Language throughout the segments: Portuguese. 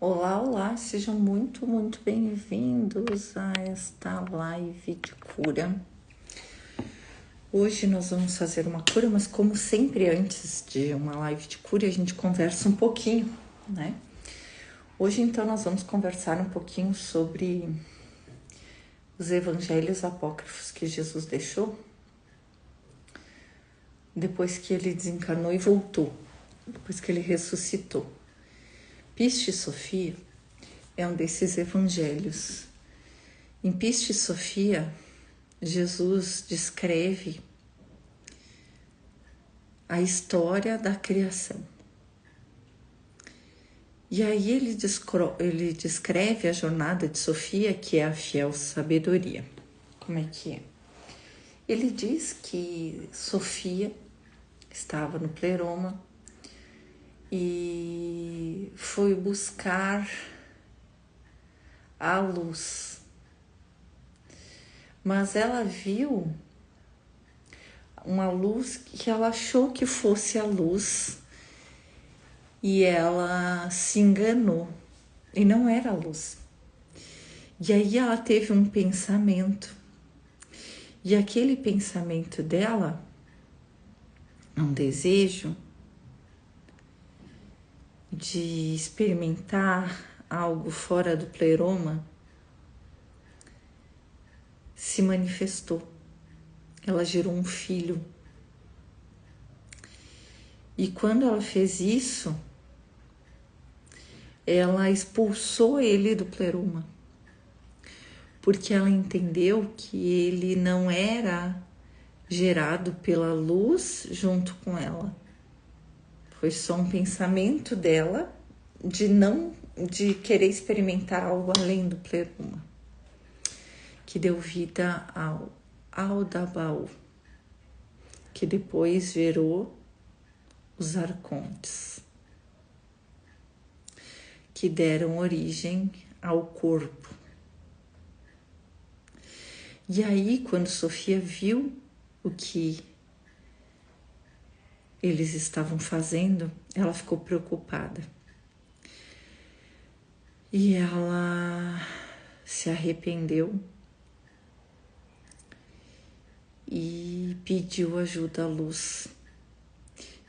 Olá, olá, sejam muito bem-vindos a esta live de cura. Hoje nós vamos fazer uma cura, mas como sempre antes de uma live de cura a gente conversa um pouquinho, né? Hoje então nós vamos conversar um pouquinho sobre os evangelhos apócrifos que Jesus deixou depois que ele desencarnou e voltou, depois que ele ressuscitou. Piste Sofia é um desses evangelhos. Em Piste Sofia, Jesus descreve a história da criação. E aí ele descreve a jornada de Sofia, que é a fiel sabedoria. Como é que é? Ele diz que Sofia estava no pleroma e foi buscar a luz. Mas ela viu uma luz que ela achou que fosse a luz e ela se enganou e não era a luz. E aí ela teve um pensamento e aquele pensamento dela, um desejo de experimentar algo fora do pleroma, se manifestou. Ela gerou um filho. E quando ela fez isso, ela expulsou ele do pleroma, porque ela entendeu que ele não era gerado pela luz junto com ela. Foi só um pensamento dela de querer experimentar algo além do pleroma, que deu vida ao Aldabaoth, que depois gerou os arcontes, que deram origem ao corpo. E aí, quando Sofia viu o que eles estavam fazendo, ela ficou preocupada. E ela se arrependeu e pediu ajuda à luz.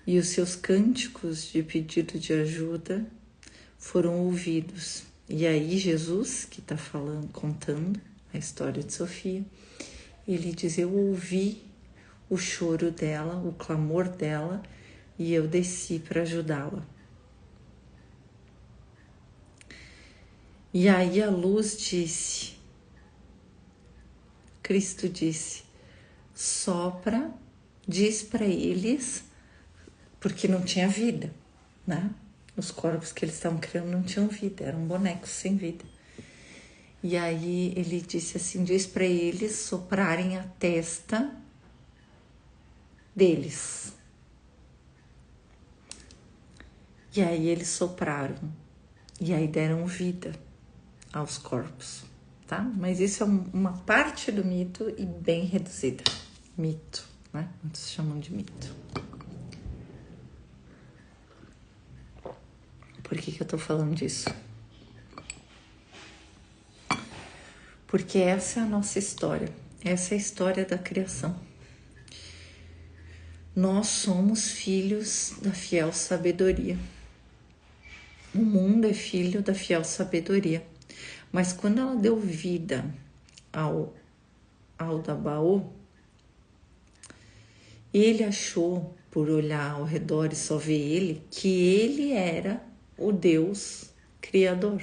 E os seus cânticos de pedido de ajuda foram ouvidos. E aí Jesus, que está contando a história de Sofia, ele diz: eu ouvi o choro dela, o clamor dela, e eu desci para ajudá-la. E aí a luz disse, Cristo disse: sopra, diz para eles, porque não tinha vida, né? Os corpos que eles estavam criando não tinham vida, eram bonecos sem vida. E aí ele disse assim: diz para eles soprarem a testa deles. E aí eles sopraram, e aí deram vida aos corpos, tá? Mas isso é uma parte do mito e bem reduzida. Mito, né? Muitos chamam de mito. Por que eu tô falando disso? Porque essa é a nossa história. Essa é a história da criação. Nós somos filhos da fiel sabedoria. O mundo é filho da fiel sabedoria. Mas quando ela deu vida ao Aldabaoth, ele achou, por olhar ao redor e só ver ele, que ele era o Deus Criador.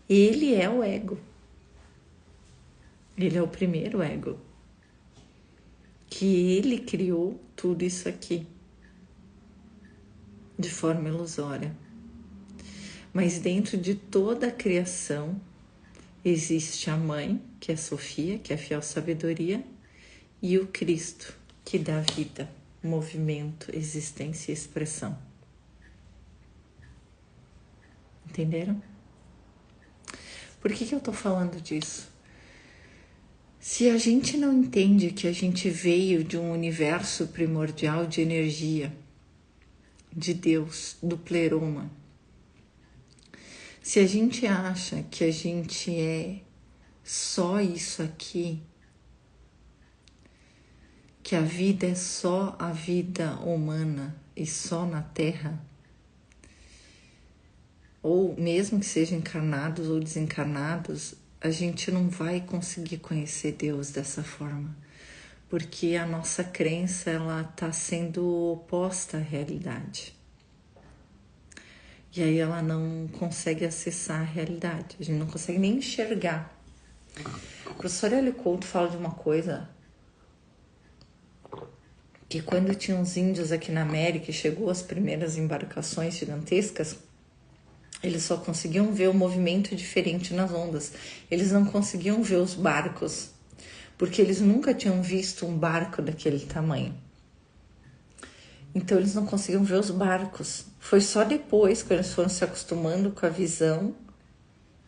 Ele é o ego. Ele é o primeiro ego. Que ele criou tudo isso aqui de forma ilusória. Mas dentro de toda a criação existe a mãe, que é Sofia, que é a fiel sabedoria, e o Cristo, que dá vida, movimento, existência e expressão. Entenderam? Por que eu tô falando disso? Se a gente não entende que a gente veio de um universo primordial de energia, de Deus, do pleroma. Se a gente acha que a gente é só isso aqui, que a vida é só a vida humana e só na Terra, ou mesmo que sejam encarnados ou desencarnados, a gente não vai conseguir conhecer Deus dessa forma, porque a nossa crença ela está sendo oposta à realidade. E aí ela não consegue acessar a realidade, a gente não consegue nem enxergar. O professor Hélio Couto fala de uma coisa, que quando tinha uns índios aqui na América e chegou as primeiras embarcações gigantescas, eles só conseguiam ver o movimento diferente nas ondas. Eles não conseguiam ver os barcos, porque eles nunca tinham visto um barco daquele tamanho. Então eles não conseguiam ver os barcos. Foi só depois, quando eles foram se acostumando com a visão,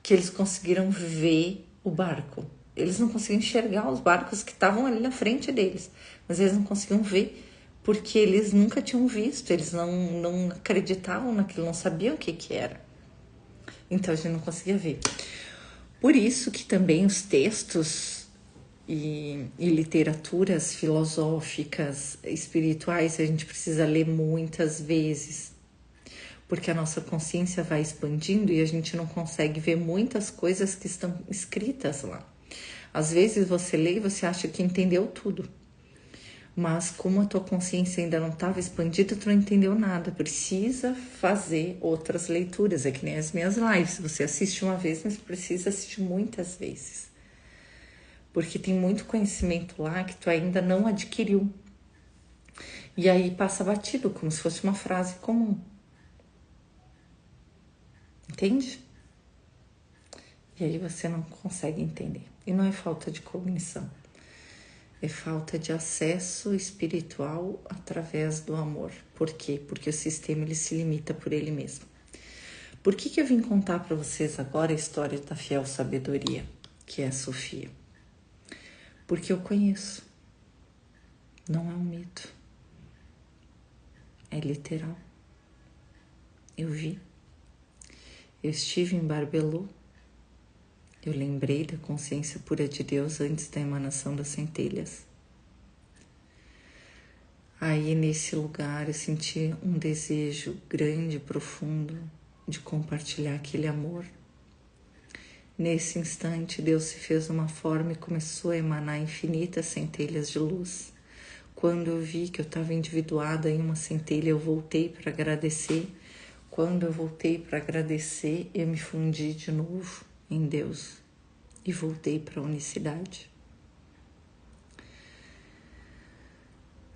que eles conseguiram ver o barco. Eles não conseguiam enxergar os barcos que estavam ali na frente deles, mas eles não conseguiam ver porque eles nunca tinham visto, eles não acreditavam naquilo, não sabiam o que era. Então a gente não conseguia ver. Por isso que também os textos e literaturas filosóficas, espirituais, a gente precisa ler muitas vezes, porque a nossa consciência vai expandindo e a gente não consegue ver muitas coisas que estão escritas lá. Às vezes você lê e você acha que entendeu tudo, mas como a tua consciência ainda não estava expandida, tu não entendeu nada. Precisa fazer outras leituras, é que nem as minhas lives. Você assiste uma vez, mas precisa assistir muitas vezes, porque tem muito conhecimento lá que tu ainda não adquiriu. E aí passa batido, como se fosse uma frase comum. Entende? E aí você não consegue entender. E não é falta de cognição. É falta de acesso espiritual através do amor. Por quê? Porque o sistema ele se limita por ele mesmo. Por que eu vim contar para vocês agora a história da fiel sabedoria, que é a Sofia? Porque eu conheço. Não é um mito. É literal. Eu vi. Eu estive em Barbelô. Eu lembrei da consciência pura de Deus antes da emanação das centelhas. Aí, nesse lugar, eu senti um desejo grande, profundo, de compartilhar aquele amor. Nesse instante, Deus se fez uma forma e começou a emanar infinitas centelhas de luz. Quando eu vi que eu estava individuada em uma centelha, eu voltei para agradecer. Quando eu voltei para agradecer, eu me fundi de novo em Deus e voltei para a unicidade.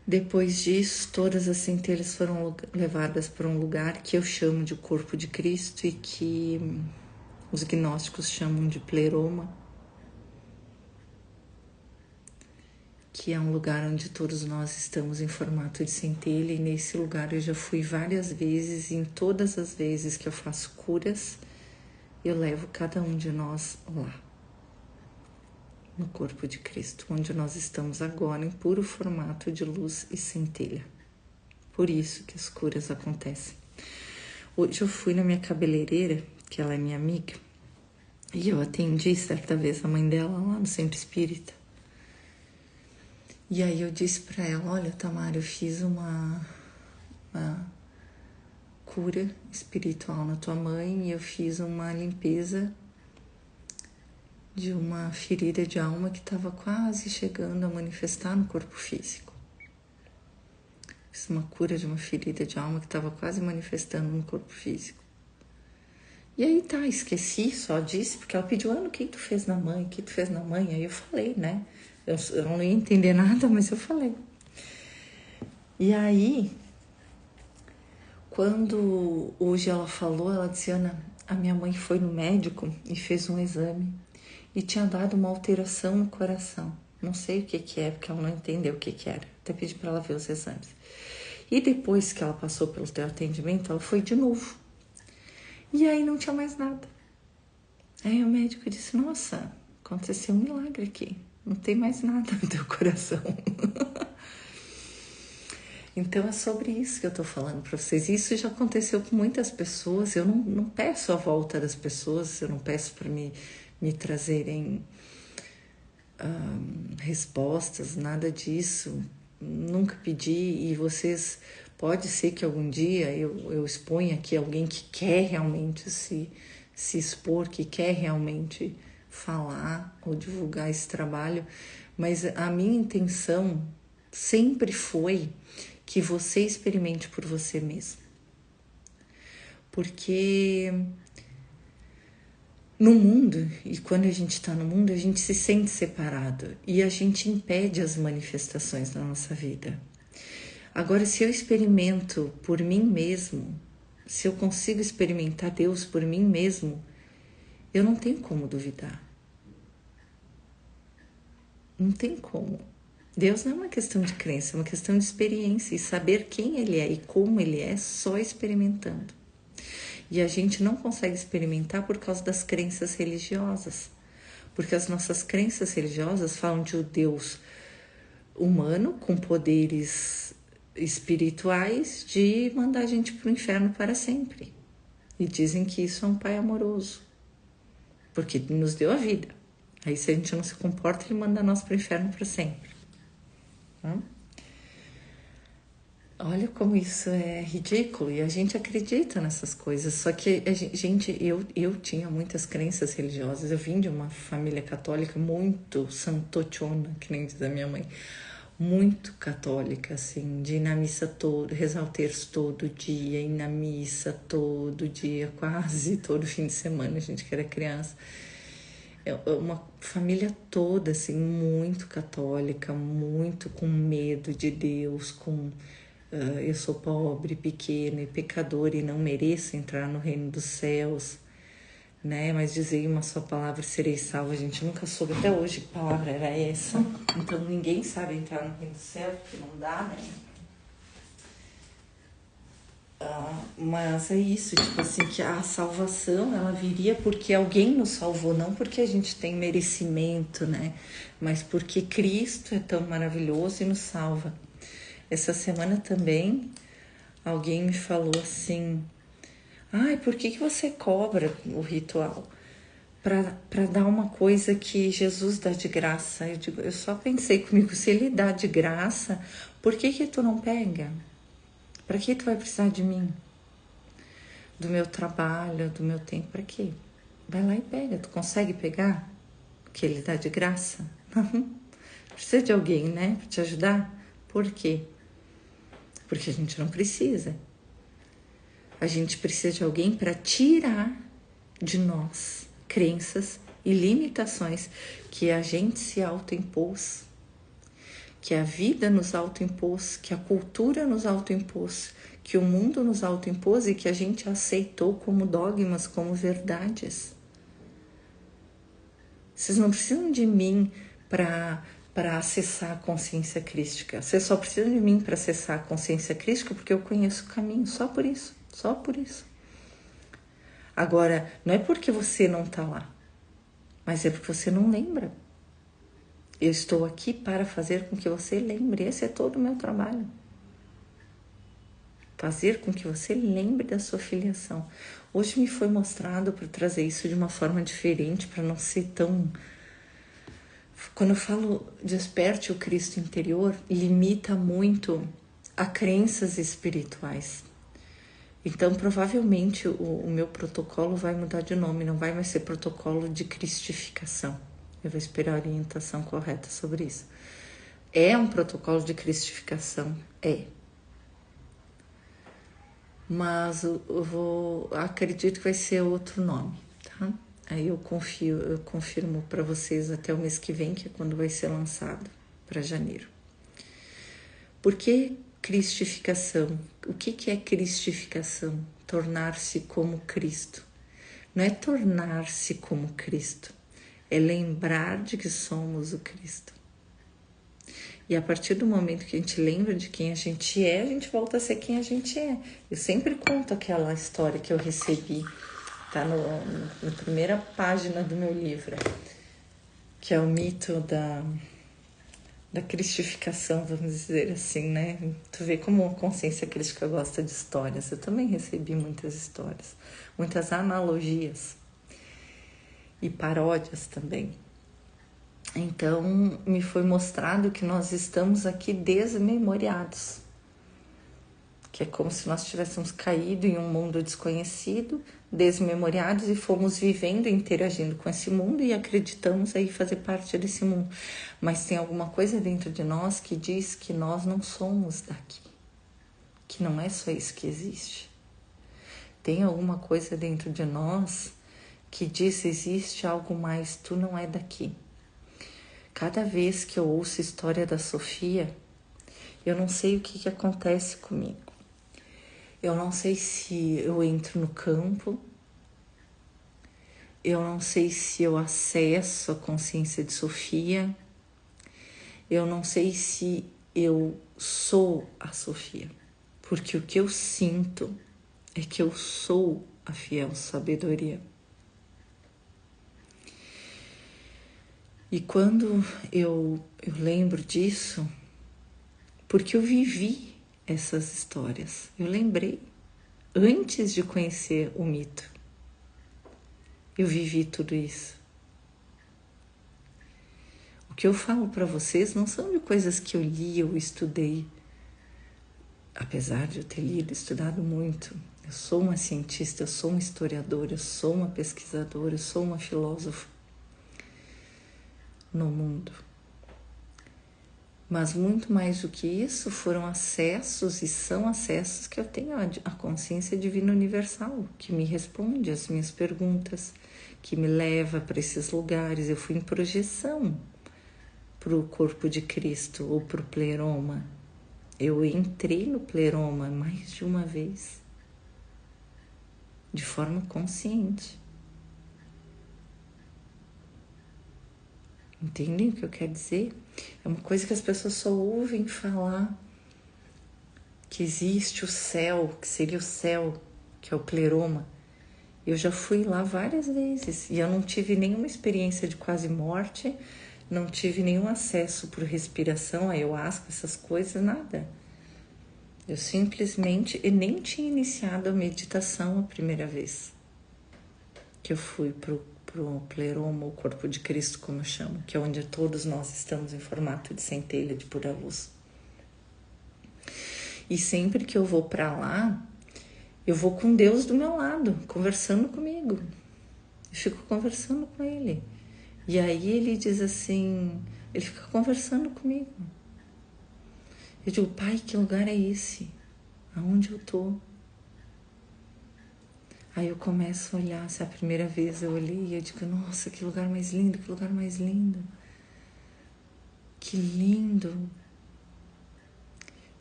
Depois disso, todas as centelhas foram levadas para um lugar que eu chamo de corpo de Cristo e que os gnósticos chamam de pleroma, que é um lugar onde todos nós estamos em formato de centelha, e nesse lugar eu já fui várias vezes, e em todas as vezes que eu faço curas, eu levo cada um de nós lá, no corpo de Cristo, onde nós estamos agora em puro formato de luz e centelha. Por isso que as curas acontecem. Hoje eu fui na minha cabeleireira, que ela é minha amiga, e eu atendi certa vez a mãe dela lá no Centro Espírita. E aí eu disse pra ela, olha, Tamara, eu fiz uma cura espiritual na tua mãe e eu fiz uma limpeza de uma ferida de alma que estava quase chegando a manifestar no corpo físico. Fiz uma cura de uma ferida de alma que estava quase manifestando no corpo físico. E aí tá, esqueci, só disse, porque ela pediu, o que tu fez na mãe, o que tu fez na mãe? Aí eu falei, né? Eu não ia entender nada, mas eu falei. E aí, quando hoje ela falou, ela disse, Ana, a minha mãe foi no médico e fez um exame e tinha dado uma alteração no coração. Não sei o que é, porque ela não entendeu o que era. Até pedi para ela ver os exames. E depois que ela passou pelo teu atendimento, ela foi de novo. E aí não tinha mais nada. Aí o médico disse, nossa, aconteceu um milagre aqui. Não tem mais nada no teu coração. Então é sobre isso que eu tô falando para vocês. Isso já aconteceu com muitas pessoas. Eu não peço a volta das pessoas, eu não peço para me trazerem respostas, nada disso. Nunca pedi e vocês... Pode ser que algum dia eu exponha aqui alguém que quer realmente se expor, que quer realmente falar ou divulgar esse trabalho, mas a minha intenção sempre foi que você experimente por você mesmo. Porque no mundo, e quando a gente está no mundo, a gente se sente separado e a gente impede as manifestações na nossa vida. Agora, se eu experimento por mim mesmo, se eu consigo experimentar Deus por mim mesmo, eu não tenho como duvidar. Não tem como. Deus não é uma questão de crença, é uma questão de experiência e saber quem Ele é e como Ele é só experimentando. E a gente não consegue experimentar por causa das crenças religiosas, porque as nossas crenças religiosas falam de um Deus humano com poderes espirituais de mandar a gente para o inferno para sempre. E dizem que isso é um pai amoroso, porque nos deu a vida. Aí se a gente não se comporta, ele manda nós para o inferno para sempre. Olha como isso é ridículo e a gente acredita nessas coisas. Só que eu tinha muitas crenças religiosas. Eu vim de uma família católica muito santochona, que nem diz a minha mãe, muito católica, assim, de ir na missa rezar o terço todo dia, ir na missa todo dia, quase todo fim de semana, a gente que era criança. É uma família toda, assim, muito católica, muito com medo de Deus, eu sou pobre, pequena e pecadora e não mereço entrar no reino dos céus, né? Mas dizei uma só palavra, serei salvo. A gente nunca soube até hoje que palavra era essa. Então ninguém sabe entrar no reino do céu, porque não dá, né? Mas é isso, tipo assim, que a salvação, ela viria porque alguém nos salvou, não porque a gente tem merecimento, né? Mas porque Cristo é tão maravilhoso e nos salva. Essa semana também alguém me falou assim: ai, por que você cobra o ritual? Para dar uma coisa que Jesus dá de graça. Eu digo, eu só pensei comigo, se ele dá de graça, por que tu não pega? Para que tu vai precisar de mim? Do meu trabalho, do meu tempo, para quê? Vai lá e pega. Tu consegue pegar o que ele dá de graça? Precisa de alguém, né? Para te ajudar? Por quê? Porque a gente não precisa. A gente precisa de alguém para tirar de nós crenças e limitações que a gente se autoimpôs, que a vida nos autoimpôs, que a cultura nos autoimpôs, que o mundo nos autoimpôs e que a gente aceitou como dogmas, como verdades. Vocês não precisam de mim para acessar a consciência crística. Vocês só precisam de mim para acessar a consciência crística porque eu conheço o caminho, só por isso, só por isso. Agora, não é porque você não está lá, mas é porque você não lembra. Eu estou aqui para fazer com que você lembre. Esse é todo o meu trabalho. Fazer com que você lembre da sua filiação. Hoje me foi mostrado para trazer isso de uma forma diferente, para não ser tão... Quando eu falo desperte o Cristo interior, limita muito a crenças espirituais. Então, provavelmente, o meu protocolo vai mudar de nome, não vai mais ser protocolo de cristificação. Eu vou esperar a orientação correta sobre isso. É um protocolo de cristificação? É. Mas acredito que vai ser outro nome, tá? Aí eu confirmo para vocês até o mês que vem, que é quando vai ser lançado, para janeiro. Por que cristificação? O que é cristificação? Tornar-se como Cristo. Não é tornar-se como Cristo, é lembrar de que somos o Cristo. E a partir do momento que a gente lembra de quem a gente volta a ser quem a gente é. Eu sempre conto aquela história que eu recebi, tá na primeira página do meu livro, que é o mito da cristificação, vamos dizer assim, né? Tu vê como a consciência crística gosta de histórias. Eu também recebi muitas histórias, muitas analogias e paródias também. Então, me foi mostrado que nós estamos aqui desmemoriados, que é como se nós tivéssemos caído em um mundo desconhecido, desmemoriados, e fomos vivendo e interagindo com esse mundo e acreditamos aí fazer parte desse mundo. Mas tem alguma coisa dentro de nós que diz que nós não somos daqui, que não é só isso que existe. Tem alguma coisa dentro de nós que diz: existe algo mais, tu não é daqui. Cada vez que eu ouço a história da Sofia, eu não sei o que acontece comigo. Eu não sei se eu entro no campo, eu não sei se eu acesso a consciência de Sofia, eu não sei se eu sou a Sofia, porque o que eu sinto é que eu sou a fiel sabedoria. E quando eu lembro disso, porque eu vivi essas histórias, eu lembrei, antes de conhecer o mito, eu vivi tudo isso. O que eu falo para vocês não são de coisas que eu li ou estudei, apesar de eu ter lido e estudado muito. Eu sou uma cientista, eu sou uma historiadora, eu sou uma pesquisadora, eu sou uma filósofa no mundo. Mas muito mais do que isso, foram acessos e são acessos que eu tenho à consciência divina universal, que me responde às minhas perguntas, que me leva para esses lugares. Eu fui em projeção para o corpo de Cristo ou para o pleroma. Eu entrei no pleroma mais de uma vez, de forma consciente. Entendem o que eu quero dizer? É uma coisa que as pessoas só ouvem falar, que existe o céu, que seria o céu, que é o pleroma. Eu já fui lá várias vezes e eu não tive nenhuma experiência de quase morte, não tive nenhum acesso por respiração, ayahuasca, essas coisas, nada. Eu eu nem tinha iniciado a meditação a primeira vez que eu fui pro pleroma, o corpo de Cristo, como eu chamo, que é onde todos nós estamos em formato de centelha de pura luz. E sempre que eu vou para lá, eu vou com Deus do meu lado, conversando comigo. Eu fico conversando com Ele. E aí Ele diz assim, Ele fica conversando comigo. Eu digo: Pai, que lugar é esse? Aonde eu tô? Aí eu começo a olhar, se a primeira vez eu olhei e eu digo: nossa, que lugar mais lindo, que lugar mais lindo. Que lindo.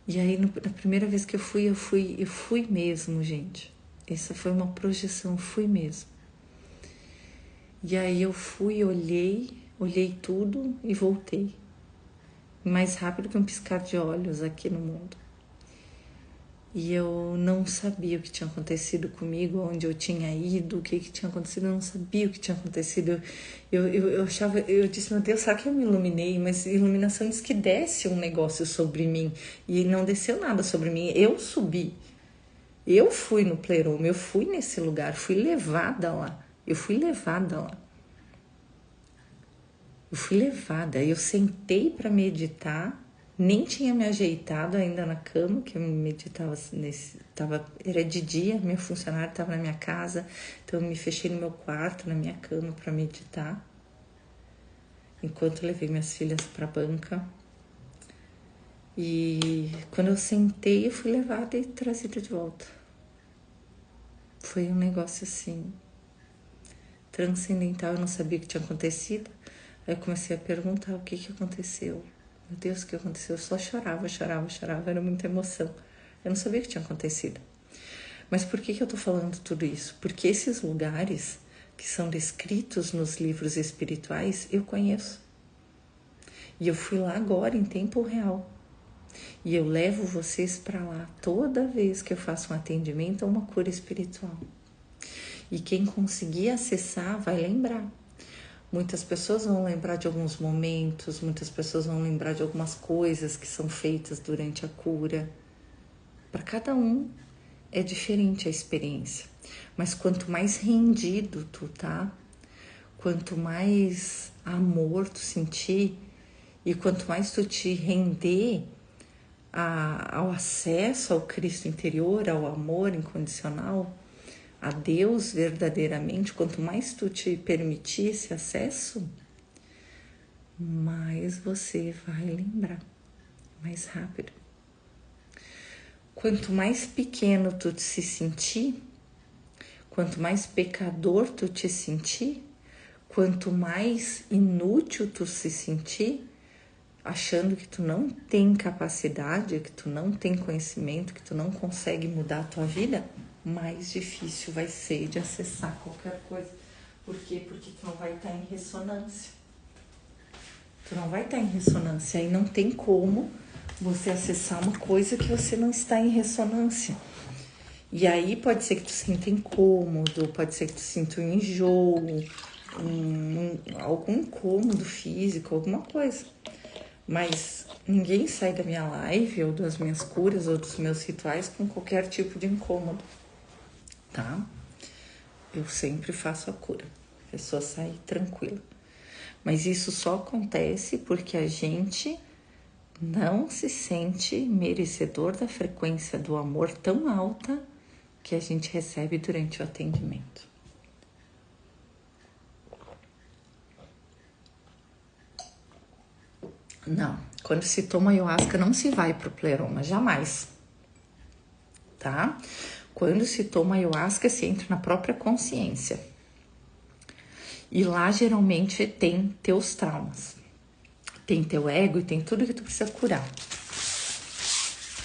E aí, na primeira vez que eu fui mesmo, gente. Essa foi uma projeção, fui mesmo. E aí eu fui, olhei tudo e voltei. Mais rápido que um piscar de olhos aqui no mundo. E eu não sabia o que tinha acontecido comigo, onde eu tinha ido, o que tinha acontecido, eu não sabia o que tinha acontecido. Eu achava, eu disse: meu Deus, será que eu me iluminei? Mas iluminação diz que desce um negócio sobre mim, e não desceu nada sobre mim. Eu subi, eu fui no pleroma, eu fui nesse lugar, fui levada lá, eu fui levada, eu sentei para meditar. Nem tinha me ajeitado ainda na cama, que eu meditava era de dia, meu funcionário estava na minha casa, então eu me fechei no meu quarto, na minha cama, para meditar, enquanto eu levei minhas filhas para a banca. E quando eu sentei, eu fui levada e trazida de volta. Foi um negócio assim, transcendental, eu não sabia o que tinha acontecido. Aí eu comecei a perguntar o que aconteceu. Meu Deus, o que aconteceu? Eu só chorava, era muita emoção. Eu não sabia o que tinha acontecido. Mas por que eu tô falando tudo isso? Porque esses lugares que são descritos nos livros espirituais, eu conheço. E eu fui lá agora, em tempo real. E eu levo vocês para lá toda vez que eu faço um atendimento ou uma cura espiritual. E quem conseguir acessar vai lembrar. Muitas pessoas vão lembrar de alguns momentos, muitas pessoas vão lembrar de algumas coisas que são feitas durante a cura. Para cada um é diferente a experiência, mas quanto mais rendido tu tá, quanto mais amor tu sentir e quanto mais tu te render ao acesso ao Cristo interior, ao amor incondicional, a Deus verdadeiramente, quanto mais tu te permitir esse acesso, mais você vai lembrar, mais rápido. Quanto mais pequeno tu se sentir, quanto mais pecador tu te sentir, quanto mais inútil tu se sentir, achando que tu não tem capacidade, que tu não tem conhecimento, que tu não consegue mudar a tua vida, mais difícil vai ser de acessar qualquer coisa. Por quê? Porque tu não vai estar em ressonância. Tu não vai estar em ressonância e não tem como você acessar uma coisa que você não está em ressonância. E aí pode ser que tu sinta incômodo, pode ser que tu sinta um enjoo, algum incômodo físico, alguma coisa. Mas ninguém sai da minha live ou das minhas curas ou dos meus rituais com qualquer tipo de incômodo, tá? Eu sempre faço a cura, a pessoa sai tranquila. Mas isso só acontece porque a gente não se sente merecedor da frequência do amor tão alta que a gente recebe durante o atendimento. Não, quando se toma ayahuasca não se vai pro pleroma, jamais, tá? Quando se toma ayahuasca se entra na própria consciência. E lá geralmente tem teus traumas, tem teu ego e tem tudo que tu precisa curar.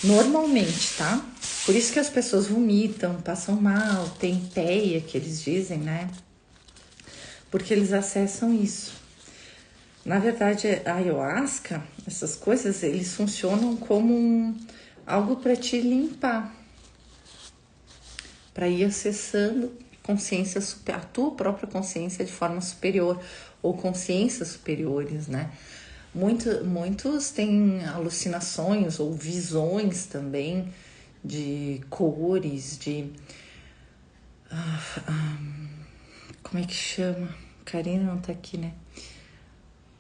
Normalmente, tá? Por isso que as pessoas vomitam, passam mal, tem peia que eles dizem, né? Porque eles acessam isso. Na verdade, a ayahuasca, essas coisas, eles funcionam como algo para te limpar, para ir acessando consciência, a tua própria consciência de forma superior, ou consciências superiores, né? Muitos têm alucinações ou visões também de cores, de... como é que chama? Karina não tá aqui, né?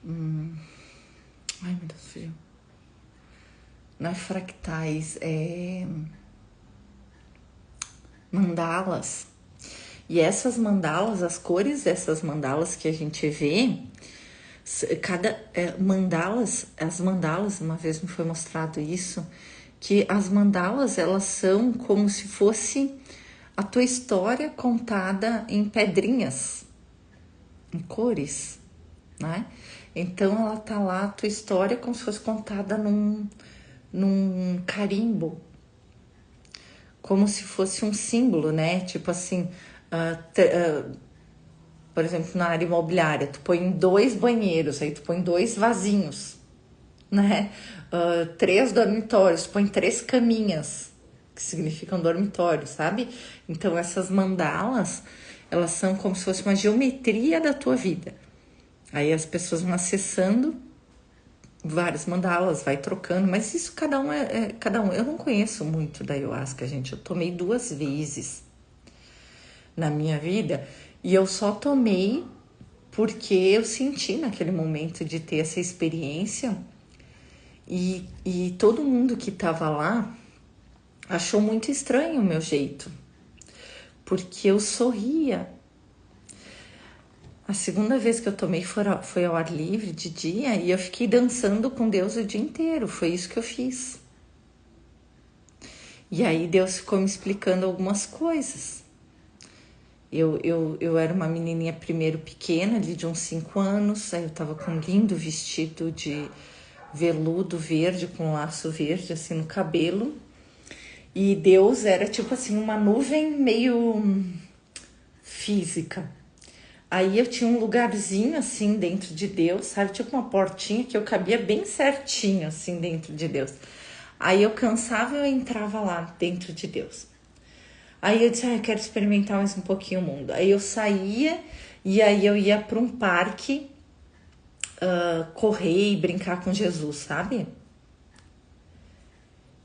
Ai, meu Deus, fugiu. Não é fractais, é mandalas. E essas mandalas, as cores dessas mandalas que a gente vê, as mandalas, uma vez me foi mostrado isso, que as mandalas, elas são como se fosse a tua história contada em pedrinhas, em cores, né? Então ela tá lá, a tua história como se fosse contada num carimbo, como se fosse um símbolo, né? Tipo assim, por exemplo, na área imobiliária, tu põe 2 banheiros, aí tu põe 2 vasinhos, né? 3 dormitórios, tu põe 3 caminhas, que significam dormitório, sabe? Então essas mandalas, elas são como se fosse uma geometria da tua vida. Aí as pessoas vão acessando várias mandalas, vai trocando, mas isso cada um cada um. Eu não conheço muito da ayahuasca, gente. Eu tomei 2 vezes na minha vida e eu só tomei porque eu senti naquele momento de ter essa experiência e todo mundo que tava lá achou muito estranho o meu jeito, porque eu sorria. A segunda vez que eu tomei foi ao ar livre de dia e eu fiquei dançando com Deus o dia inteiro. Foi isso que eu fiz. E aí Deus ficou me explicando algumas coisas. Eu era uma menininha primeiro pequena, ali de uns 5 anos. Aí eu tava com um lindo vestido de veludo verde, com um laço verde assim no cabelo. E Deus era tipo assim uma nuvem meio física. Aí eu tinha um lugarzinho assim dentro de Deus, sabe? Tipo uma portinha que eu cabia bem certinho assim dentro de Deus. Aí eu cansava e eu entrava lá dentro de Deus. Aí eu disse, eu quero experimentar mais um pouquinho o mundo. Aí eu saía E aí eu ia para um parque correr e brincar com Jesus, sabe?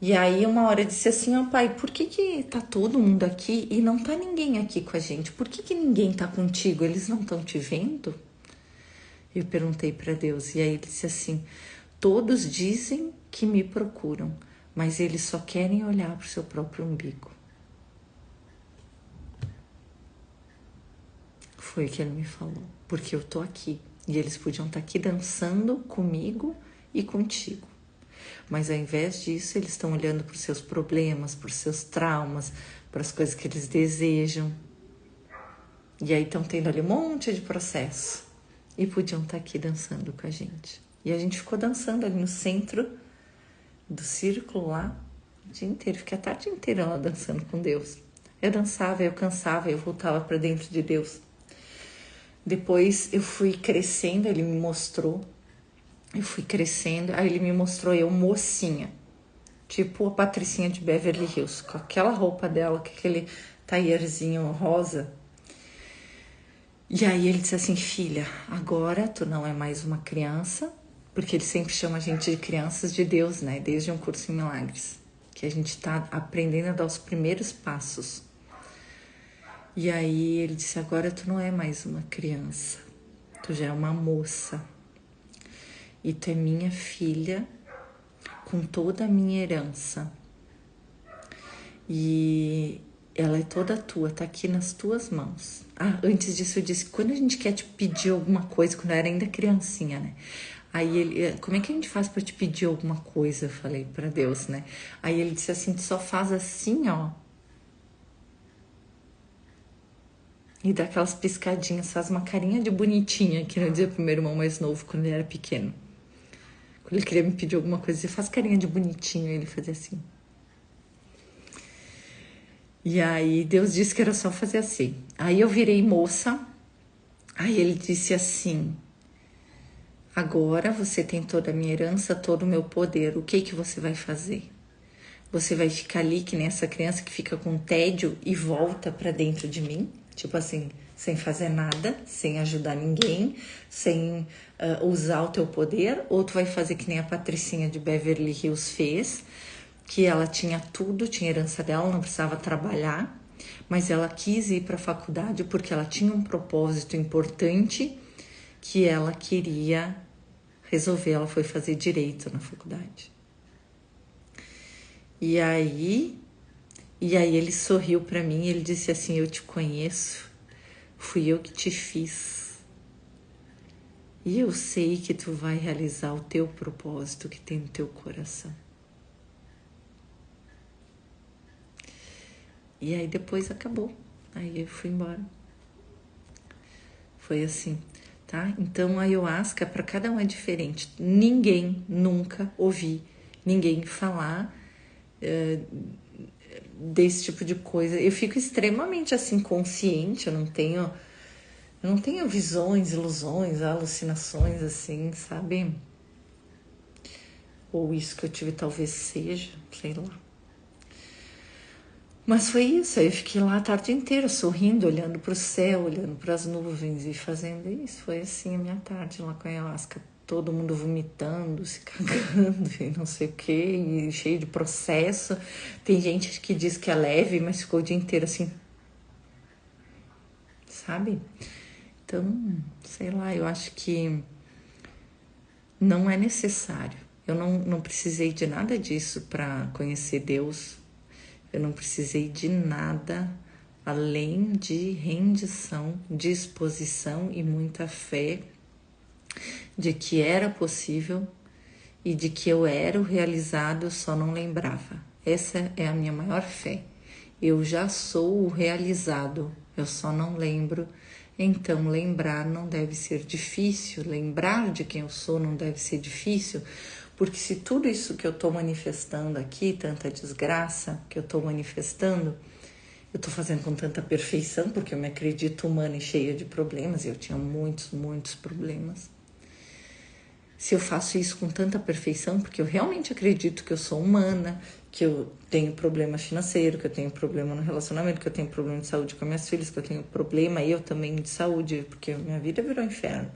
E aí uma hora eu disse assim, ó pai, por que tá todo mundo aqui e não tá ninguém aqui com a gente? Por que ninguém tá contigo? Eles não estão te vendo? Eu perguntei para Deus e aí ele disse assim, todos dizem que me procuram, mas eles só querem olhar para o seu próprio umbigo. Foi o que ele me falou, porque eu tô aqui e eles podiam estar aqui dançando comigo e contigo. Mas ao invés disso, eles estão olhando para os seus problemas, para os seus traumas, para as coisas que eles desejam. E aí estão tendo ali um monte de processo. E podiam estar aqui dançando com a gente. E a gente ficou dançando ali no centro do círculo lá o dia inteiro. Fiquei a tarde inteira lá dançando com Deus. Eu dançava, eu cansava, eu voltava para dentro de Deus. Depois eu fui crescendo, ele me mostrou. Eu fui crescendo, aí ele me mostrou eu mocinha, tipo a Patricinha de Beverly Hills, com aquela roupa dela, com aquele taierzinho rosa. E aí ele disse assim, filha, agora tu não é mais uma criança, porque ele sempre chama a gente de crianças de Deus, né? Desde um curso em milagres, que a gente tá aprendendo a dar os primeiros passos. E aí ele disse, agora tu não é mais uma criança, tu já é uma moça. E tu é minha filha com toda a minha herança. E ela é toda tua, tá aqui nas tuas mãos. Antes disso eu disse, quando a gente quer te pedir alguma coisa, quando eu era ainda criancinha, né? Aí ele, como é que a gente faz pra te pedir alguma coisa? Eu falei pra Deus, né? Aí ele disse assim, tu só faz assim, ó. E dá aquelas piscadinhas, faz uma carinha de bonitinha, que eu dizia pro meu irmão mais novo, quando ele era pequeno. Quando ele queria me pedir alguma coisa, eu faz carinha de bonitinho, ele fazia assim. E aí Deus disse que era só fazer assim. Aí eu virei moça, aí ele disse assim, agora você tem toda a minha herança, todo o meu poder, o que você vai fazer? Você vai ficar ali que nem essa criança que fica com tédio e volta pra dentro de mim? Tipo assim, sem fazer nada, sem ajudar ninguém, sem usar o teu poder? Ou tu vai fazer que nem a Patricinha de Beverly Hills fez, que ela tinha tudo, tinha herança dela, não precisava trabalhar, mas ela quis ir para a faculdade porque ela tinha um propósito importante que ela queria resolver. Ela foi fazer direito na faculdade. E aí ele sorriu para mim e ele disse assim, eu te conheço, fui eu que te fiz. E eu sei que tu vai realizar o teu propósito que tem no teu coração. E aí depois acabou. Aí eu fui embora. Foi assim, tá? Então a ayahuasca para cada um é diferente. Ninguém nunca ouvi ninguém falar desse tipo de coisa. Eu fico extremamente assim consciente, eu não tenho visões, ilusões, alucinações assim, sabe? Ou isso que eu tive talvez seja, sei lá. Mas foi isso, aí eu fiquei lá a tarde inteira sorrindo, olhando para o céu, olhando para as nuvens e fazendo isso. Foi assim a minha tarde lá com a ayahuasca. Todo mundo vomitando, se cagando e não sei o que, e cheio de processo. Tem gente que diz que é leve, mas ficou o dia inteiro assim, sabe? Então, sei lá, eu acho que não é necessário. Eu não precisei de nada disso para conhecer Deus. Eu não precisei de nada além de rendição, disposição e muita fé de que era possível e de que eu era o realizado, eu só não lembrava. Essa é a minha maior fé. Eu já sou o realizado, eu só não lembro. Então, lembrar não deve ser difícil, lembrar de quem eu sou não deve ser difícil, porque se tudo isso que eu estou manifestando aqui, tanta desgraça que eu estou manifestando, eu estou fazendo com tanta perfeição, porque eu me acredito humana e cheia de problemas, e eu tinha muitos, muitos problemas. Se eu faço isso com tanta perfeição, porque eu realmente acredito que eu sou humana, que eu tenho problema financeiro, que eu tenho problema no relacionamento, que eu tenho problema de saúde com minhas filhas, que eu tenho problema eu também de saúde, porque minha vida virou inferno,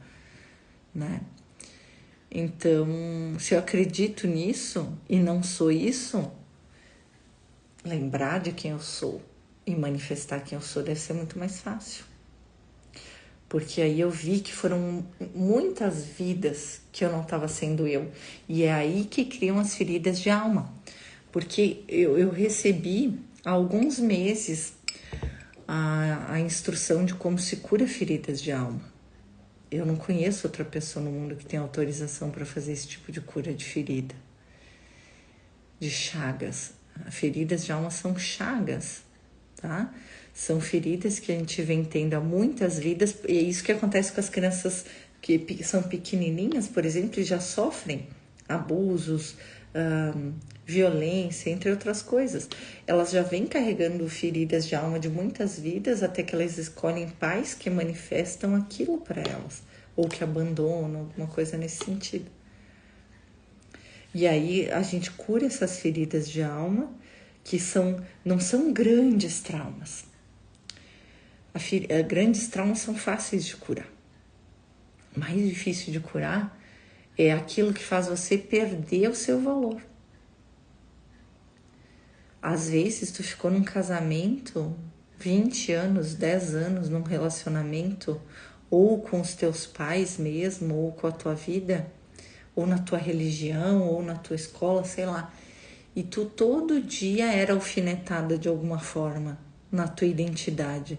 né? Então, se eu acredito nisso e não sou isso, lembrar de quem eu sou e manifestar quem eu sou deve ser muito mais fácil. Porque aí eu vi que foram muitas vidas que eu não estava sendo eu. E é aí que criam as feridas de alma. Porque eu recebi há alguns meses a instrução de como se cura feridas de alma. Eu não conheço outra pessoa no mundo que tenha autorização para fazer esse tipo de cura de ferida, de chagas. Feridas de alma são chagas, tá? São feridas que a gente vem tendo há muitas vidas, e é isso que acontece com as crianças que são pequenininhas, por exemplo, e já sofrem abusos, violência, entre outras coisas. Elas já vêm carregando feridas de alma de muitas vidas até que elas escolhem pais que manifestam aquilo para elas, ou que abandonam, alguma coisa nesse sentido. E aí a gente cura essas feridas de alma, que não são grandes traumas. Grandes traumas são fáceis de curar. O mais difícil de curar é aquilo que faz você perder o seu valor. Às vezes tu ficou num casamento 20 anos, 10 anos num relacionamento, ou com os teus pais mesmo, ou com a tua vida, ou na tua religião, ou na tua escola, sei lá. E tu todo dia era alfinetada de alguma forma na tua identidade.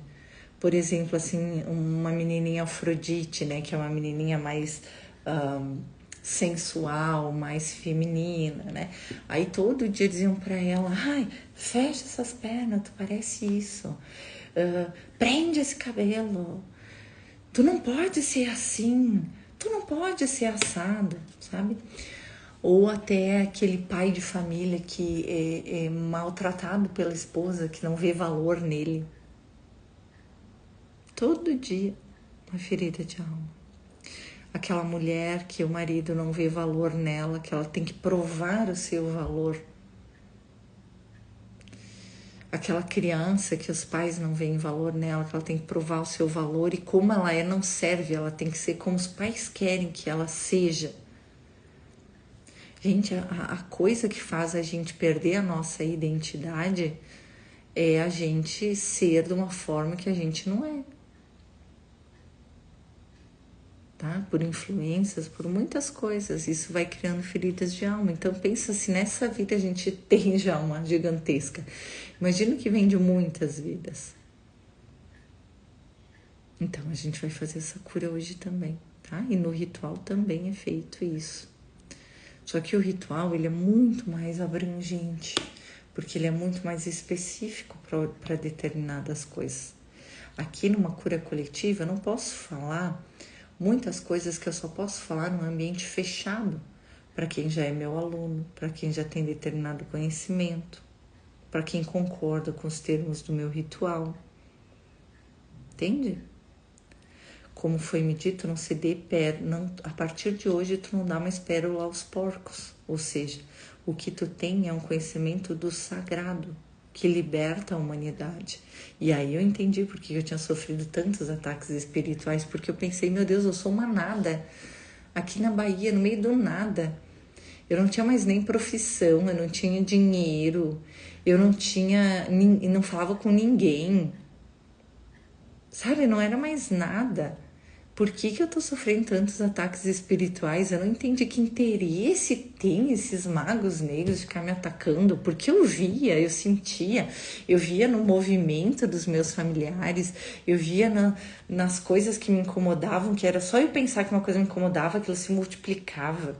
Por exemplo, assim, uma menininha Afrodite, né? Que é uma menininha mais sensual, mais feminina, né? Aí todo dia diziam pra ela, ai, fecha essas pernas, tu parece isso. Prende esse cabelo. Tu não pode ser assim. Tu não pode ser assado, sabe? Ou até aquele pai de família que é maltratado pela esposa, que não vê valor nele. Todo dia, uma ferida de alma. Aquela mulher que o marido não vê valor nela, que ela tem que provar o seu valor. Aquela criança que os pais não veem valor nela, que ela tem que provar o seu valor e como ela é não serve, ela tem que ser como os pais querem que ela seja. Gente, a coisa que faz a gente perder a nossa identidade é a gente ser de uma forma que a gente não é. Tá? Por influências, por muitas coisas. Isso vai criando feridas de alma. Então pensa se nessa vida a gente tem já uma gigantesca. Imagina que vem de muitas vidas. Então a gente vai fazer essa cura hoje também, tá? E no ritual também é feito isso. Só que o ritual ele é muito mais abrangente, porque ele é muito mais específico para determinadas coisas. Aqui numa cura coletiva eu não posso falar muitas coisas que eu só posso falar num ambiente fechado, para quem já é meu aluno, para quem já tem determinado conhecimento, para quem concorda com os termos do meu ritual. Entende? Como foi me dito, não se dê a partir de hoje tu não dá mais pérola aos porcos. Ou seja, o que tu tem é um conhecimento do sagrado, que liberta a humanidade. E aí eu entendi porque eu tinha sofrido tantos ataques espirituais, porque eu pensei, meu Deus, eu sou uma nada, aqui na Bahia, no meio do nada. Eu não tinha mais nem profissão, eu não tinha dinheiro, eu não falava com ninguém. Sabe, não era mais nada. Por que eu tô sofrendo tantos ataques espirituais? Eu não entendi que interesse tem esses magos negros de ficar me atacando. Porque eu via, eu sentia, eu via no movimento dos meus familiares, eu via nas coisas que me incomodavam, que era só eu pensar que uma coisa me incomodava, aquilo se multiplicava.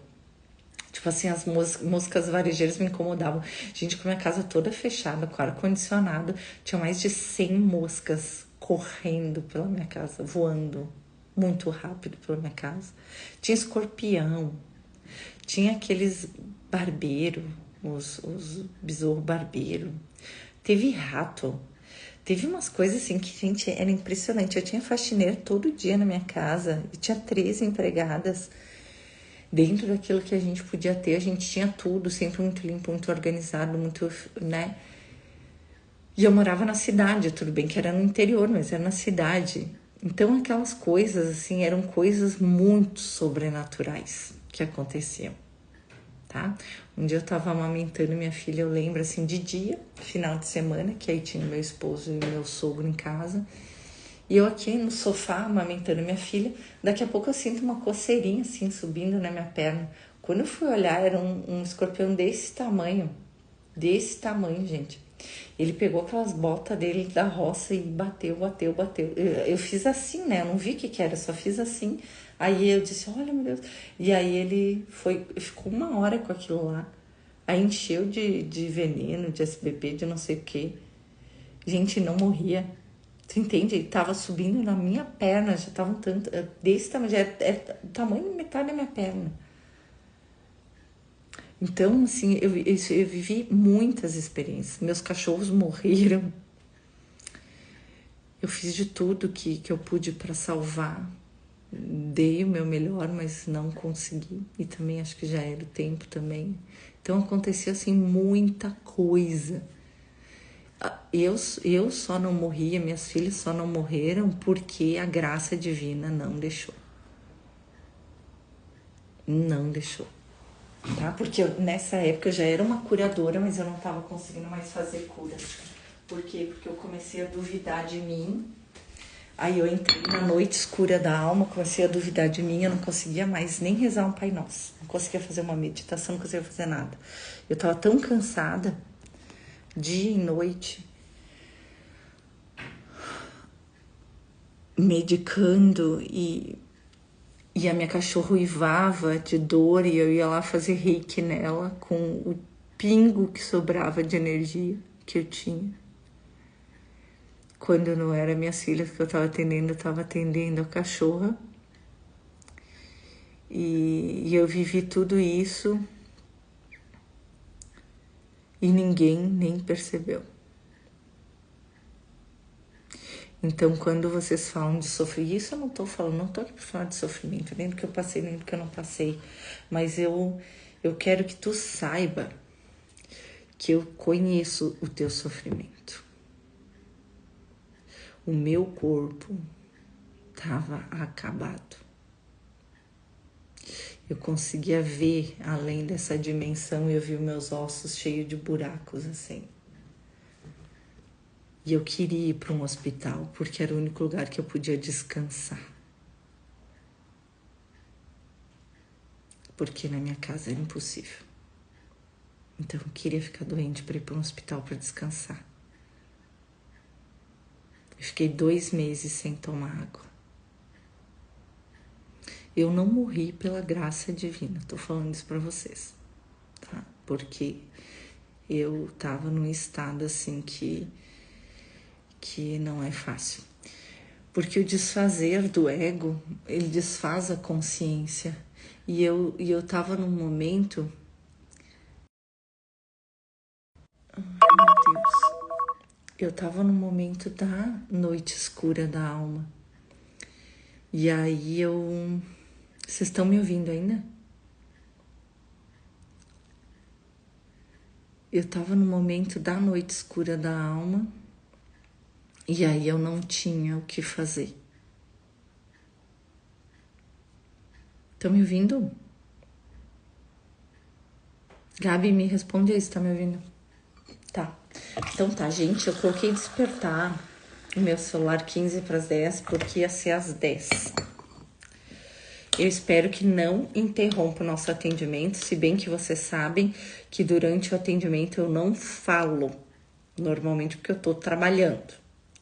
Tipo assim, as moscas varejeiras me incomodavam. Gente, com a minha casa toda fechada, com ar-condicionado, tinha mais de 100 moscas correndo pela minha casa, voando muito rápido pela minha casa. Tinha escorpião, tinha aqueles barbeiros, os besouro barbeiro, teve rato, teve umas coisas assim que, gente, era impressionante. Eu tinha faxineiro todo dia na minha casa, eu tinha 3 empregadas. dentro daquilo que a gente podia ter, a gente tinha tudo, sempre muito limpo, muito organizado, muito, né? E eu morava na cidade, tudo bem que era no interior, mas era na cidade. Então aquelas coisas, assim, eram coisas muito sobrenaturais que aconteciam, tá? Um dia eu tava amamentando minha filha, eu lembro, assim, de dia, final de semana, que aí tinha meu esposo e meu sogro em casa. E eu aqui no sofá, amamentando minha filha, daqui a pouco eu sinto uma coceirinha, assim, subindo na minha perna. Quando eu fui olhar, era um escorpião desse tamanho, gente. Ele pegou aquelas botas dele da roça e bateu. Eu fiz assim, né? Eu não vi o que era, só fiz assim. Aí eu disse, olha, meu Deus. E aí ele ficou 1 hora com aquilo lá. Aí encheu de veneno, de SBP, de não sei o quê. Gente, não morria. Tu entende? Ele tava subindo na minha perna, já tava um tanto, desse tamanho, já é tamanho de metade da minha perna. Então, assim, eu vivi muitas experiências. Meus cachorros morreram. Eu fiz de tudo que eu pude para salvar. Dei o meu melhor, mas não consegui. E também acho que já era o tempo também. Então acontecia assim muita coisa. Eu só não morria, minhas filhas só não morreram porque a graça divina não deixou. Não deixou. Tá? Porque nessa época eu já era uma curadora, mas eu não estava conseguindo mais fazer cura. Por quê? Porque eu comecei a duvidar de mim. Aí eu entrei na noite escura da alma, comecei a duvidar de mim, eu não conseguia mais nem rezar um Pai Nosso. Não conseguia fazer uma meditação, não conseguia fazer nada. Eu estava tão cansada, dia e noite, medicando e a minha cachorra uivava de dor e eu ia lá fazer reiki nela com o pingo que sobrava de energia que eu tinha. Quando não era minhas filhas que eu estava atendendo a cachorra. E eu vivi tudo isso e ninguém nem percebeu. Então, quando vocês falam de sofrer, isso eu não tô falando, não tô aqui pra falar de sofrimento, nem do que eu passei, nem do que eu não passei. Mas eu quero que tu saiba que eu conheço o teu sofrimento. O meu corpo estava acabado. Eu conseguia ver além dessa dimensão e eu vi os meus ossos cheios de buracos assim. E eu queria ir para um hospital porque era o único lugar que eu podia descansar. Porque na minha casa era impossível. Então eu queria ficar doente para ir para um hospital para descansar. Eu fiquei 2 meses sem tomar água. Eu não morri pela graça divina, tô falando isso para vocês, tá? Porque eu tava num estado assim que não é fácil. Porque o desfazer do ego, ele desfaz a consciência. E eu tava num momento... Ai, meu Deus. Eu tava no momento da noite escura da alma. E aí eu... Vocês estão me ouvindo ainda? Eu tava no momento da noite escura da alma. E aí eu não tinha o que fazer. Estão me ouvindo? Gabi, me responde aí se tá me ouvindo. Tá. Então tá, gente, eu coloquei despertar o meu celular 15 para as 10 porque ia ser às 10. Eu espero que não interrompa o nosso atendimento, se bem que vocês sabem que durante o atendimento eu não falo normalmente porque eu tô trabalhando,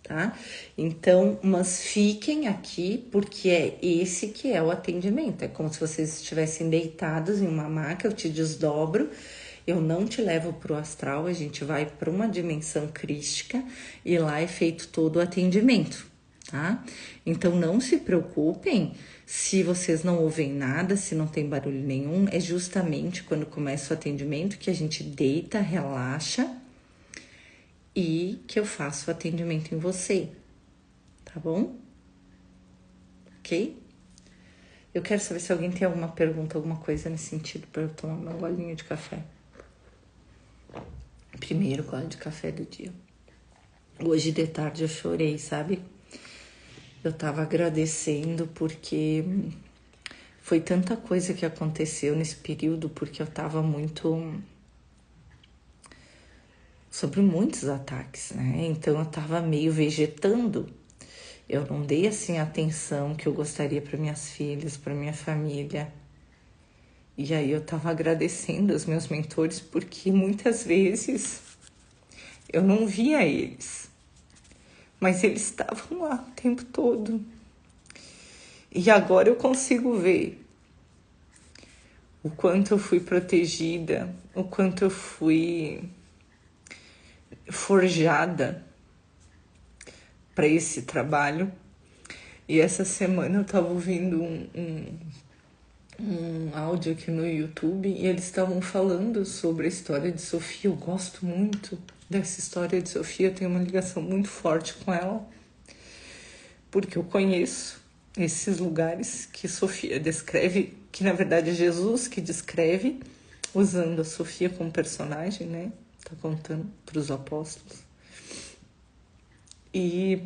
tá? Então, mas fiquem aqui porque é esse que é o atendimento. É como se vocês estivessem deitados em uma maca, eu te desdobro, eu não te levo pro astral, a gente vai para uma dimensão crística e lá é feito todo o atendimento, tá? Então não se preocupem se vocês não ouvem nada, se não tem barulho nenhum, é justamente quando começa o atendimento que a gente deita, relaxa e que eu faço o atendimento em você, tá bom? Ok? Eu quero saber se alguém tem alguma pergunta, alguma coisa nesse sentido para eu tomar meu golinho de café. Primeiro gole de café do dia. Hoje de tarde eu chorei, sabe? Eu tava agradecendo porque foi tanta coisa que aconteceu nesse período, porque eu tava sobre muitos ataques, né? Então eu tava meio vegetando. Eu não dei assim a atenção que eu gostaria para minhas filhas, para minha família. E aí eu tava agradecendo aos meus mentores porque muitas vezes eu não via eles, mas eles estavam lá o tempo todo. E agora eu consigo ver o quanto eu fui protegida, o quanto eu fui forjada para esse trabalho. E essa semana eu tava ouvindo um áudio aqui no YouTube e eles estavam falando sobre a história de Sofia. Eu gosto muito dessa história de Sofia, eu tenho uma ligação muito forte com ela, porque eu conheço esses lugares que Sofia descreve, que na verdade é Jesus que descreve, usando a Sofia como personagem, né? Tá contando para os apóstolos. E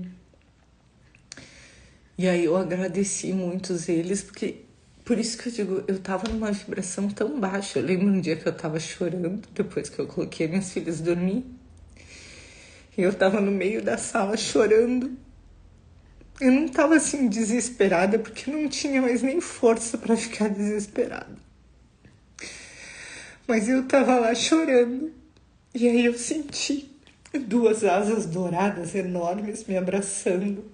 aí eu agradeci muitos eles, porque por isso que eu digo, eu tava numa vibração tão baixa. Eu lembro um dia que eu tava chorando, depois que eu coloquei minhas filhas dormir. E eu tava no meio da sala chorando. Eu não tava assim desesperada, porque não tinha mais nem força para ficar desesperada. Mas eu tava lá chorando. E aí eu senti duas asas douradas enormes me abraçando.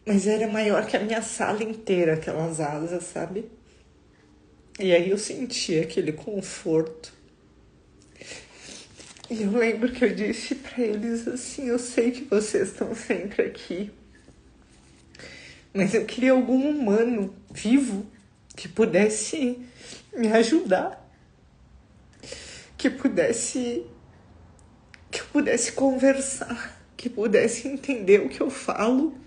Mas era maior que a minha sala inteira, aquelas asas, sabe? E aí eu senti aquele conforto. E eu lembro que eu disse pra eles assim, eu sei que vocês estão sempre aqui, mas eu queria algum humano vivo que pudesse me ajudar, que eu pudesse conversar, que pudesse entender o que eu falo,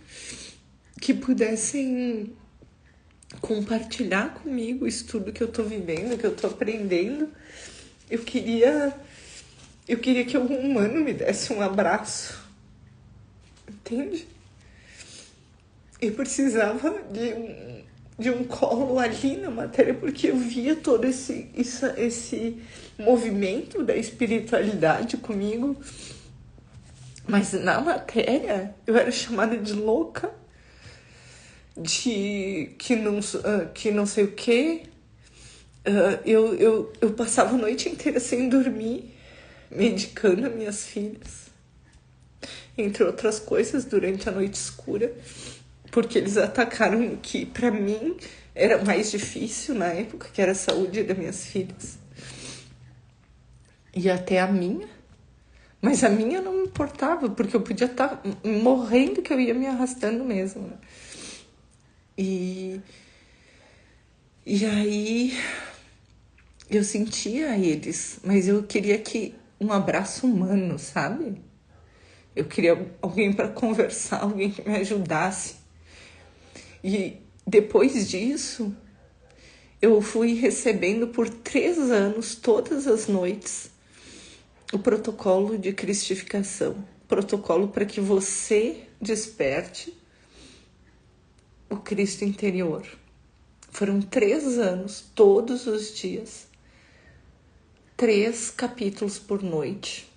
que pudessem compartilhar comigo isso tudo que eu tô vivendo, que eu tô aprendendo. Eu queria que algum humano me desse um abraço, entende? Eu precisava de um colo ali na matéria, porque eu via todo esse movimento da espiritualidade comigo, mas na matéria eu era chamada de louca, de que não sei o quê. Eu passava a noite inteira sem dormir, medicando minhas filhas, entre outras coisas, durante a noite escura, porque eles atacaram o que para mim era mais difícil na época, que era a saúde das minhas filhas. E até a minha, mas a minha não me importava, porque eu podia estar morrendo, que eu ia me arrastando mesmo. E aí eu sentia eles, mas eu queria um abraço humano, sabe? Eu queria alguém para conversar, alguém que me ajudasse. E depois disso, eu fui recebendo por 3 anos, todas as noites, o protocolo de cristificação. Protocolo para que você desperte o Cristo interior. Foram 3 anos, todos os dias. 3 capítulos por noite.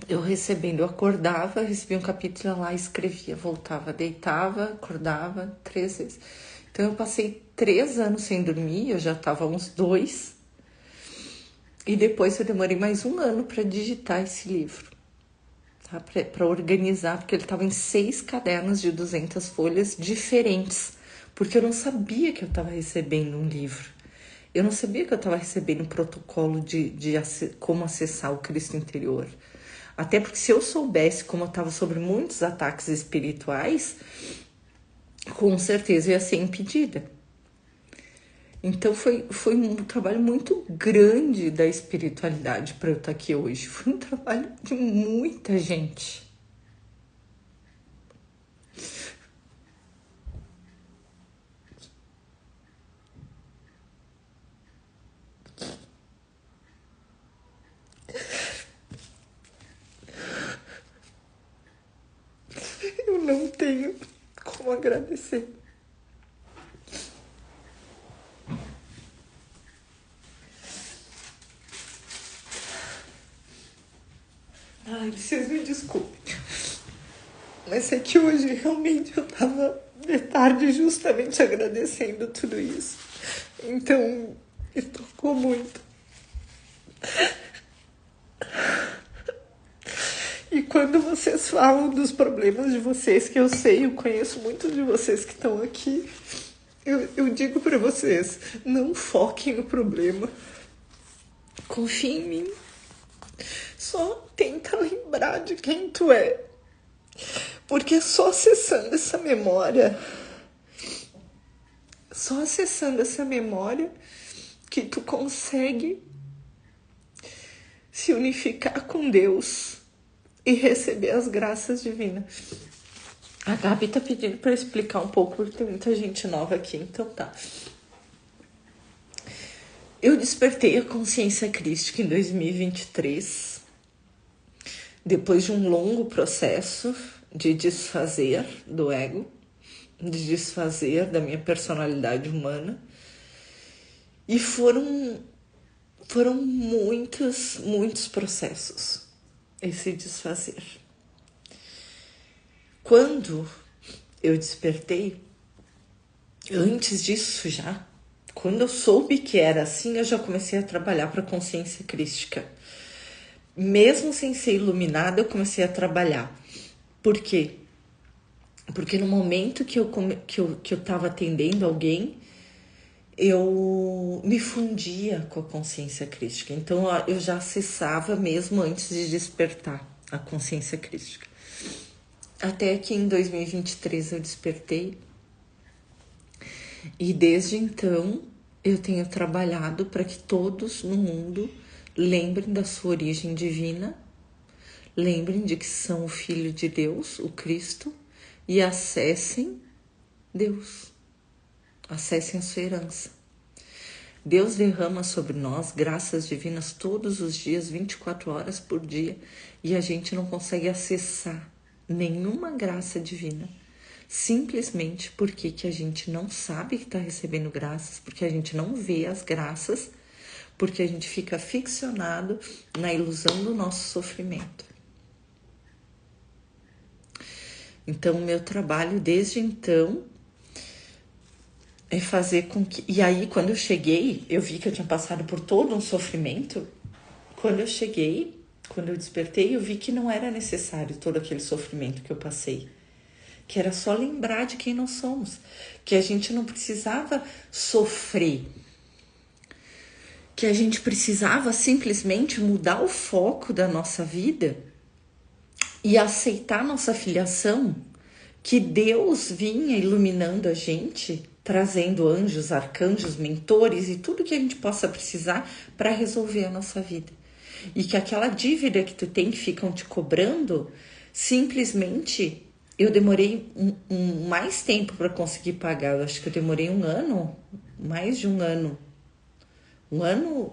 Eu recebendo, eu acordava, recebia um capítulo, ia lá, escrevia, voltava, deitava, acordava 3 vezes. Então eu passei 3 anos sem dormir, eu já estava uns 2. E depois eu demorei mais 1 ano para digitar esse livro, tá? Para organizar, porque ele estava em 6 cadernos de 200 folhas diferentes, porque eu não sabia que eu estava recebendo um livro. Eu não sabia que eu estava recebendo um protocolo de como acessar o Cristo interior. Até porque se eu soubesse como eu estava sobre muitos ataques espirituais, com certeza eu ia ser impedida. Então foi um trabalho muito grande da espiritualidade para eu estar aqui hoje. Foi um trabalho de muita gente. não tenho como agradecer. Ai, vocês me desculpem. Mas é que hoje realmente eu tava de tarde justamente agradecendo tudo isso. Então, me tocou muito. E quando vocês falam dos problemas de vocês, que eu sei, eu conheço muitos de vocês que estão aqui, eu digo para vocês, não foquem no problema. Confie em mim. Só tenta lembrar de quem tu é. Porque é só acessando essa memória, que tu consegue se unificar com Deus e receber as graças divinas. A Gabi tá pedindo para eu explicar um pouco, porque tem muita gente nova aqui, então tá. Eu despertei a consciência crística em 2023, depois de um longo processo de desfazer do ego, de desfazer da minha personalidade humana. E foram muitos processos esse desfazer. Quando eu despertei, antes disso já, quando eu soube que era assim, eu já comecei a trabalhar para a consciência crística. Mesmo sem ser iluminada, eu comecei a trabalhar. Por quê? Porque no momento que eu estava atendendo alguém, eu me fundia com a consciência crística. Então, eu já acessava mesmo antes de despertar a consciência crística. Até que em 2023 eu despertei. E desde então, eu tenho trabalhado para que todos no mundo lembrem da sua origem divina, lembrem de que são o Filho de Deus, o Cristo, e acessem Deus. Acessem a sua herança. Deus derrama sobre nós graças divinas todos os dias, 24 horas por dia, e a gente não consegue acessar nenhuma graça divina, simplesmente porque que a gente não sabe que está recebendo graças, porque a gente não vê as graças, porque a gente fica ficcionado na ilusão do nosso sofrimento. Então, o meu trabalho desde então é fazer com que... E aí, quando eu cheguei, eu vi que eu tinha passado por todo um sofrimento. Quando eu cheguei, quando eu despertei, eu vi que não era necessário todo aquele sofrimento que eu passei. Que era só lembrar de quem nós somos. Que a gente não precisava sofrer. Que a gente precisava simplesmente mudar o foco da nossa vida e aceitar nossa filiação, que Deus vinha iluminando a gente, trazendo anjos, arcanjos, mentores e tudo que a gente possa precisar para resolver a nossa vida. E que aquela dívida que tu tem, que ficam te cobrando, simplesmente eu demorei mais tempo para conseguir pagar. Eu acho que eu demorei um ano, mais de um ano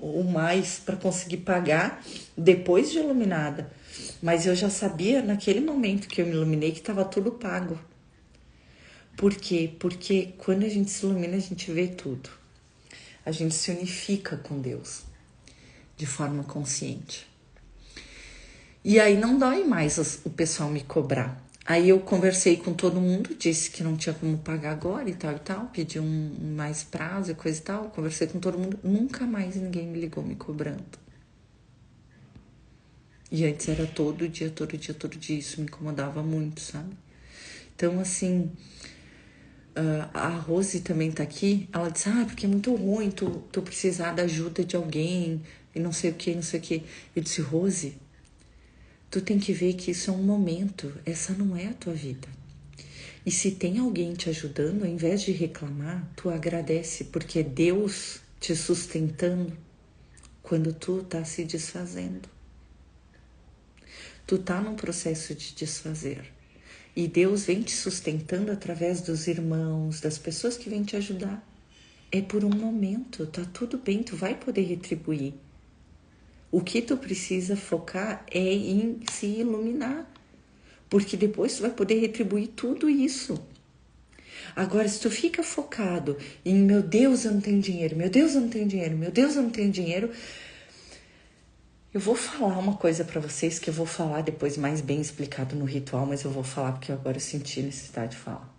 ou mais para conseguir pagar depois de iluminada. Mas eu já sabia naquele momento que eu me iluminei que estava tudo pago. Por quê? Porque quando a gente se ilumina, a gente vê tudo. A gente se unifica com Deus de forma consciente. E aí não dói mais o pessoal me cobrar. Aí eu conversei com todo mundo, disse que não tinha como pagar agora e tal, pedi um mais prazo e coisa e tal. Conversei com todo mundo, nunca mais ninguém me ligou me cobrando. E antes era todo dia, isso me incomodava muito, sabe? Então, assim, a Rose também tá aqui, ela disse, porque é muito ruim tu precisar da ajuda de alguém e não sei o que. Eu disse, Rose, tu tem que ver que isso é um momento, essa não é a tua vida. E se tem alguém te ajudando, ao invés de reclamar, tu agradece, porque é Deus te sustentando quando tu tá se desfazendo. Tu tá num processo de desfazer. E Deus vem te sustentando através dos irmãos, das pessoas que vêm te ajudar. É por um momento, tá tudo bem, tu vai poder retribuir. O que tu precisa focar é em se iluminar. porque depois tu vai poder retribuir tudo isso. Agora, se tu fica focado em meu Deus, eu não tenho dinheiro, meu Deus, eu não tenho dinheiro, meu Deus, eu não tenho dinheiro, eu vou falar uma coisa para vocês que eu vou falar depois mais bem explicado no ritual, mas eu vou falar porque agora eu senti necessidade de falar.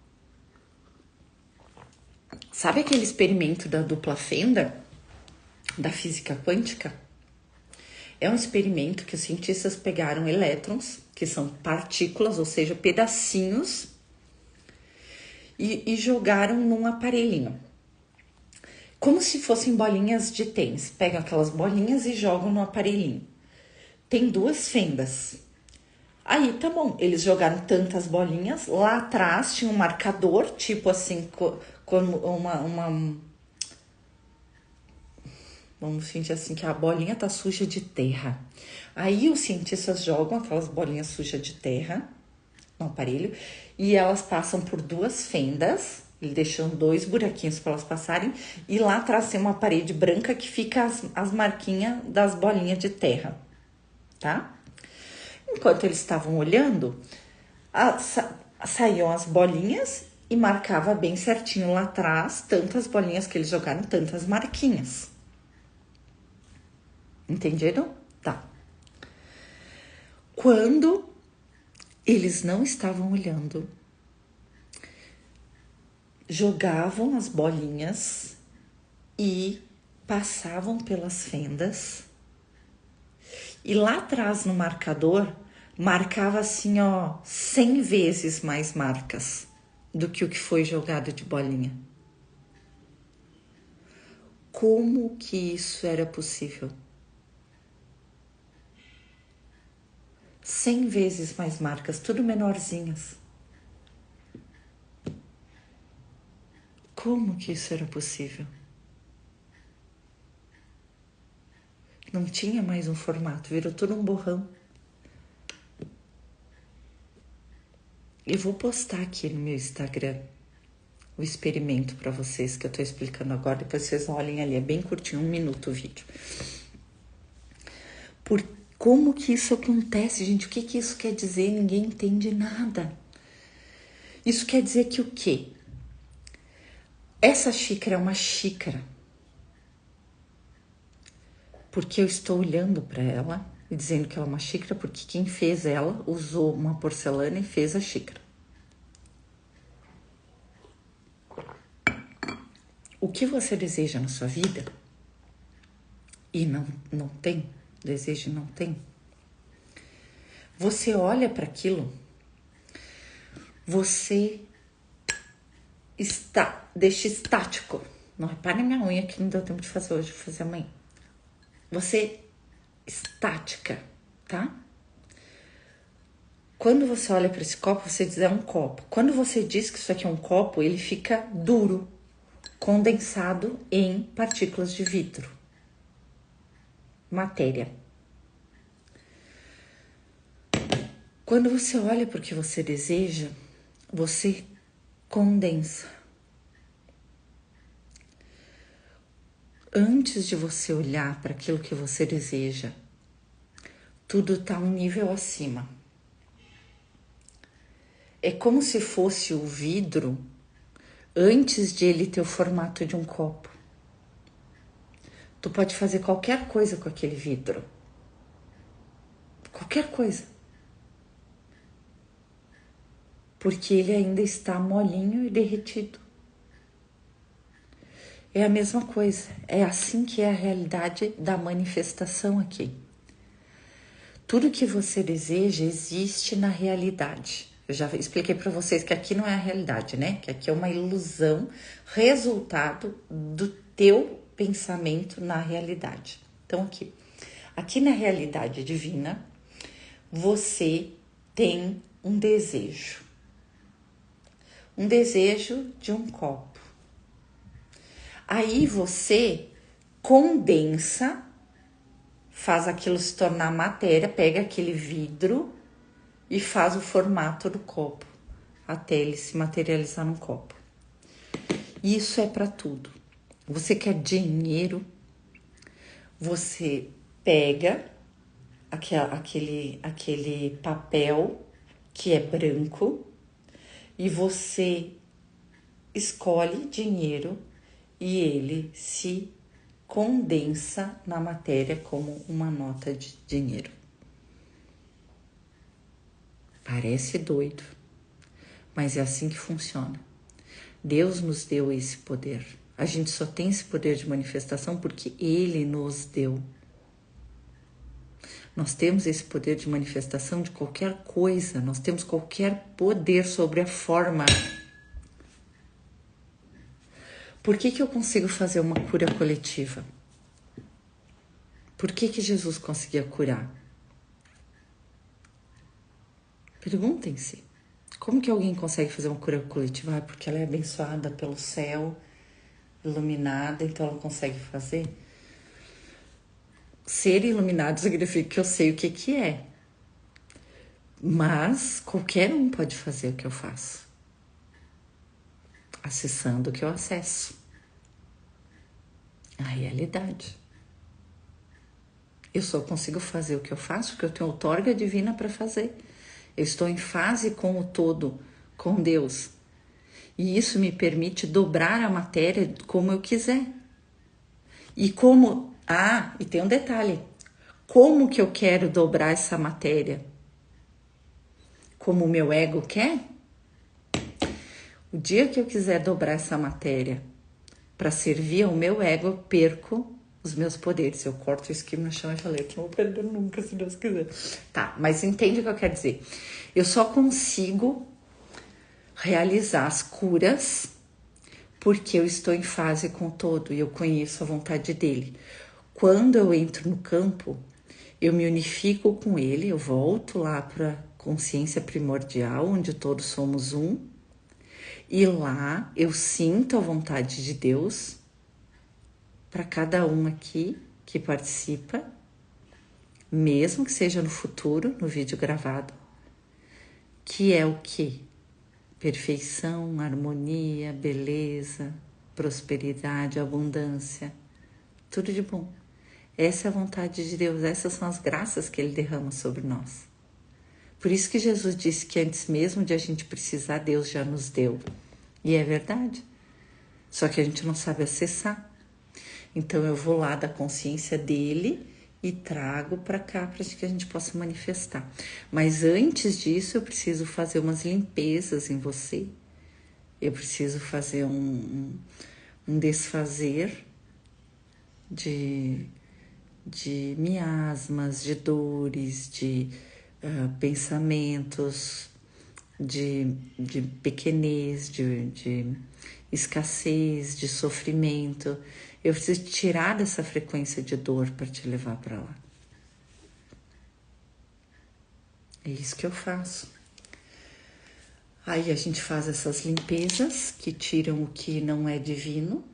Sabe aquele experimento da dupla fenda, da física quântica? É um experimento que os cientistas pegaram elétrons, que são partículas, ou seja, pedacinhos, e jogaram num aparelhinho. Como se fossem bolinhas de tênis. Pegam aquelas bolinhas e jogam no aparelhinho. Tem 2 fendas. Aí, tá bom, eles jogaram tantas bolinhas. Lá atrás tinha um marcador, tipo assim, como vamos sentir assim, que a bolinha tá suja de terra. Aí os cientistas jogam aquelas bolinhas sujas de terra no aparelho e elas passam por 2 fendas, eles deixam 2 buraquinhos para elas passarem e lá atrás tem uma parede branca que fica as marquinhas das bolinhas de terra, tá? Enquanto eles estavam olhando, saíam as bolinhas e marcava bem certinho lá atrás, tantas bolinhas que eles jogaram, tantas marquinhas. Entenderam? Tá. Quando eles não estavam olhando, jogavam as bolinhas e passavam pelas fendas. E lá atrás no marcador, marcava assim, ó, 100 vezes mais marcas do que o que foi jogado de bolinha. Como que isso era possível? 100 vezes mais marcas, tudo menorzinhas. Como que isso era possível? Não tinha mais um formato, virou tudo um borrão. Eu vou postar aqui no meu Instagram o experimento para vocês que eu tô explicando agora, depois vocês olhem ali, é bem curtinho, 1 minuto o vídeo. Como que isso acontece, gente? O que que isso quer dizer? Ninguém entende nada. Isso quer dizer que o quê? Essa xícara é uma xícara. Porque eu estou olhando para ela e dizendo que ela é uma xícara, porque quem fez ela usou uma porcelana e fez a xícara. O que você deseja na sua vida e não tem, deseja e não tem, você olha para aquilo, você deixa estático. Não repare na minha unha que não deu tempo de fazer hoje, vou fazer amanhã. Você estática, tá? Quando você olha para esse copo, você diz é um copo. Quando você diz que isso aqui é um copo, ele fica duro, condensado em partículas de vidro, matéria. Quando você olha para o que você deseja, você condensa. Antes de você olhar para aquilo que você deseja, tudo está um nível acima. É como se fosse o vidro antes de ele ter o formato de um copo. Tu pode fazer qualquer coisa com aquele vidro. Qualquer coisa. Porque ele ainda está molinho e derretido. É a mesma coisa. É assim que é a realidade da manifestação aqui. Tudo que você deseja existe na realidade. Eu já expliquei para vocês que aqui não é a realidade, né? Que aqui é uma ilusão, resultado do teu pensamento na realidade. Então, aqui na realidade divina, você tem um desejo. Um desejo de um copo. Aí você condensa, faz aquilo se tornar matéria, pega aquele vidro e faz o formato do copo, até ele se materializar num copo. Isso é para tudo. Você quer dinheiro, você pega aquele papel que é branco, e você escolhe dinheiro e ele se condensa na matéria como uma nota de dinheiro. Parece doido, mas é assim que funciona. Deus nos deu esse poder. A gente só tem esse poder de manifestação porque Ele nos deu. Nós temos esse poder de manifestação de qualquer coisa. Nós temos qualquer poder sobre a forma. Por que eu consigo fazer uma cura coletiva? Por que Jesus conseguia curar? Perguntem-se. Como que alguém consegue fazer uma cura coletiva? Porque ela é abençoada pelo céu, iluminada, então ela consegue fazer. Ser iluminado significa que eu sei o que é. Mas qualquer um pode fazer o que eu faço. Acessando o que eu acesso. A realidade. Eu só consigo fazer o que eu faço porque eu tenho outorga divina para fazer. Eu estou em fase com o todo, com Deus. E isso me permite dobrar a matéria como eu quiser. E como... e tem um detalhe. Como que eu quero dobrar essa matéria? Como o meu ego quer? O dia que eu quiser dobrar essa matéria para servir ao meu ego, eu perco os meus poderes. Eu corto o esquema no chão e falei, eu não vou perder nunca, se Deus quiser. Tá, mas entende o que eu quero dizer? Eu só consigo realizar as curas porque eu estou em fase com o todo e eu conheço a vontade dele. Quando eu entro no campo, eu me unifico com ele, eu volto lá para a consciência primordial, onde todos somos um, e lá eu sinto a vontade de Deus para cada um aqui que participa, mesmo que seja no futuro, no vídeo gravado, que é o quê? Perfeição, harmonia, beleza, prosperidade, abundância, tudo de bom. Essa é a vontade de Deus, essas são as graças que Ele derrama sobre nós. Por isso que Jesus disse que antes mesmo de a gente precisar, Deus já nos deu. E é verdade. Só que a gente não sabe acessar. Então eu vou lá da consciência dele e trago para cá para que a gente possa manifestar. Mas antes disso eu preciso fazer umas limpezas em você. Eu preciso fazer um desfazer de miasmas, de dores, de pensamentos, de pequenez, de escassez, de sofrimento. Eu preciso tirar dessa frequência de dor para te levar para lá. É isso que eu faço. Aí a gente faz essas limpezas que tiram o que não é divino.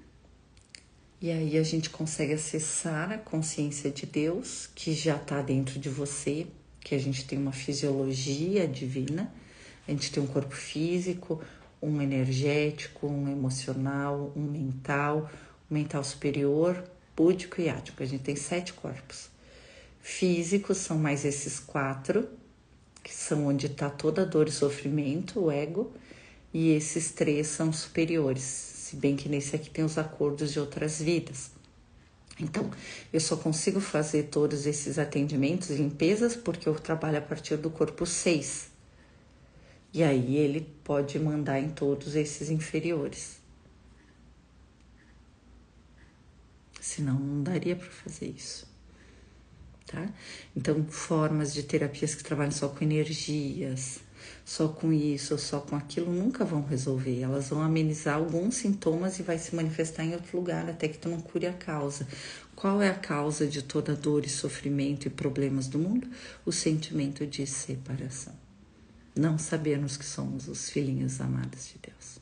E aí a gente consegue acessar a consciência de Deus, que já está dentro de você, que a gente tem uma fisiologia divina, a gente tem um corpo físico, um energético, um emocional, um mental superior, búdico e ático. A gente tem 7 corpos. Físicos são mais esses 4, que são onde está toda a dor e sofrimento, o ego, e esses 3 são superiores, se bem que nesse aqui tem os acordos de outras vidas. Então, eu só consigo fazer todos esses atendimentos, limpezas, porque eu trabalho a partir do corpo 6. E aí ele pode mandar em todos esses inferiores. Senão não daria para fazer isso. Tá? Então, formas de terapias que trabalham só com energias, só com isso, só com aquilo, nunca vão resolver. Elas vão amenizar alguns sintomas e vai se manifestar em outro lugar até que tu não cure a causa. Qual é a causa de toda dor e sofrimento e problemas do mundo? O sentimento de separação. Não sabermos que somos os filhinhos amados de Deus.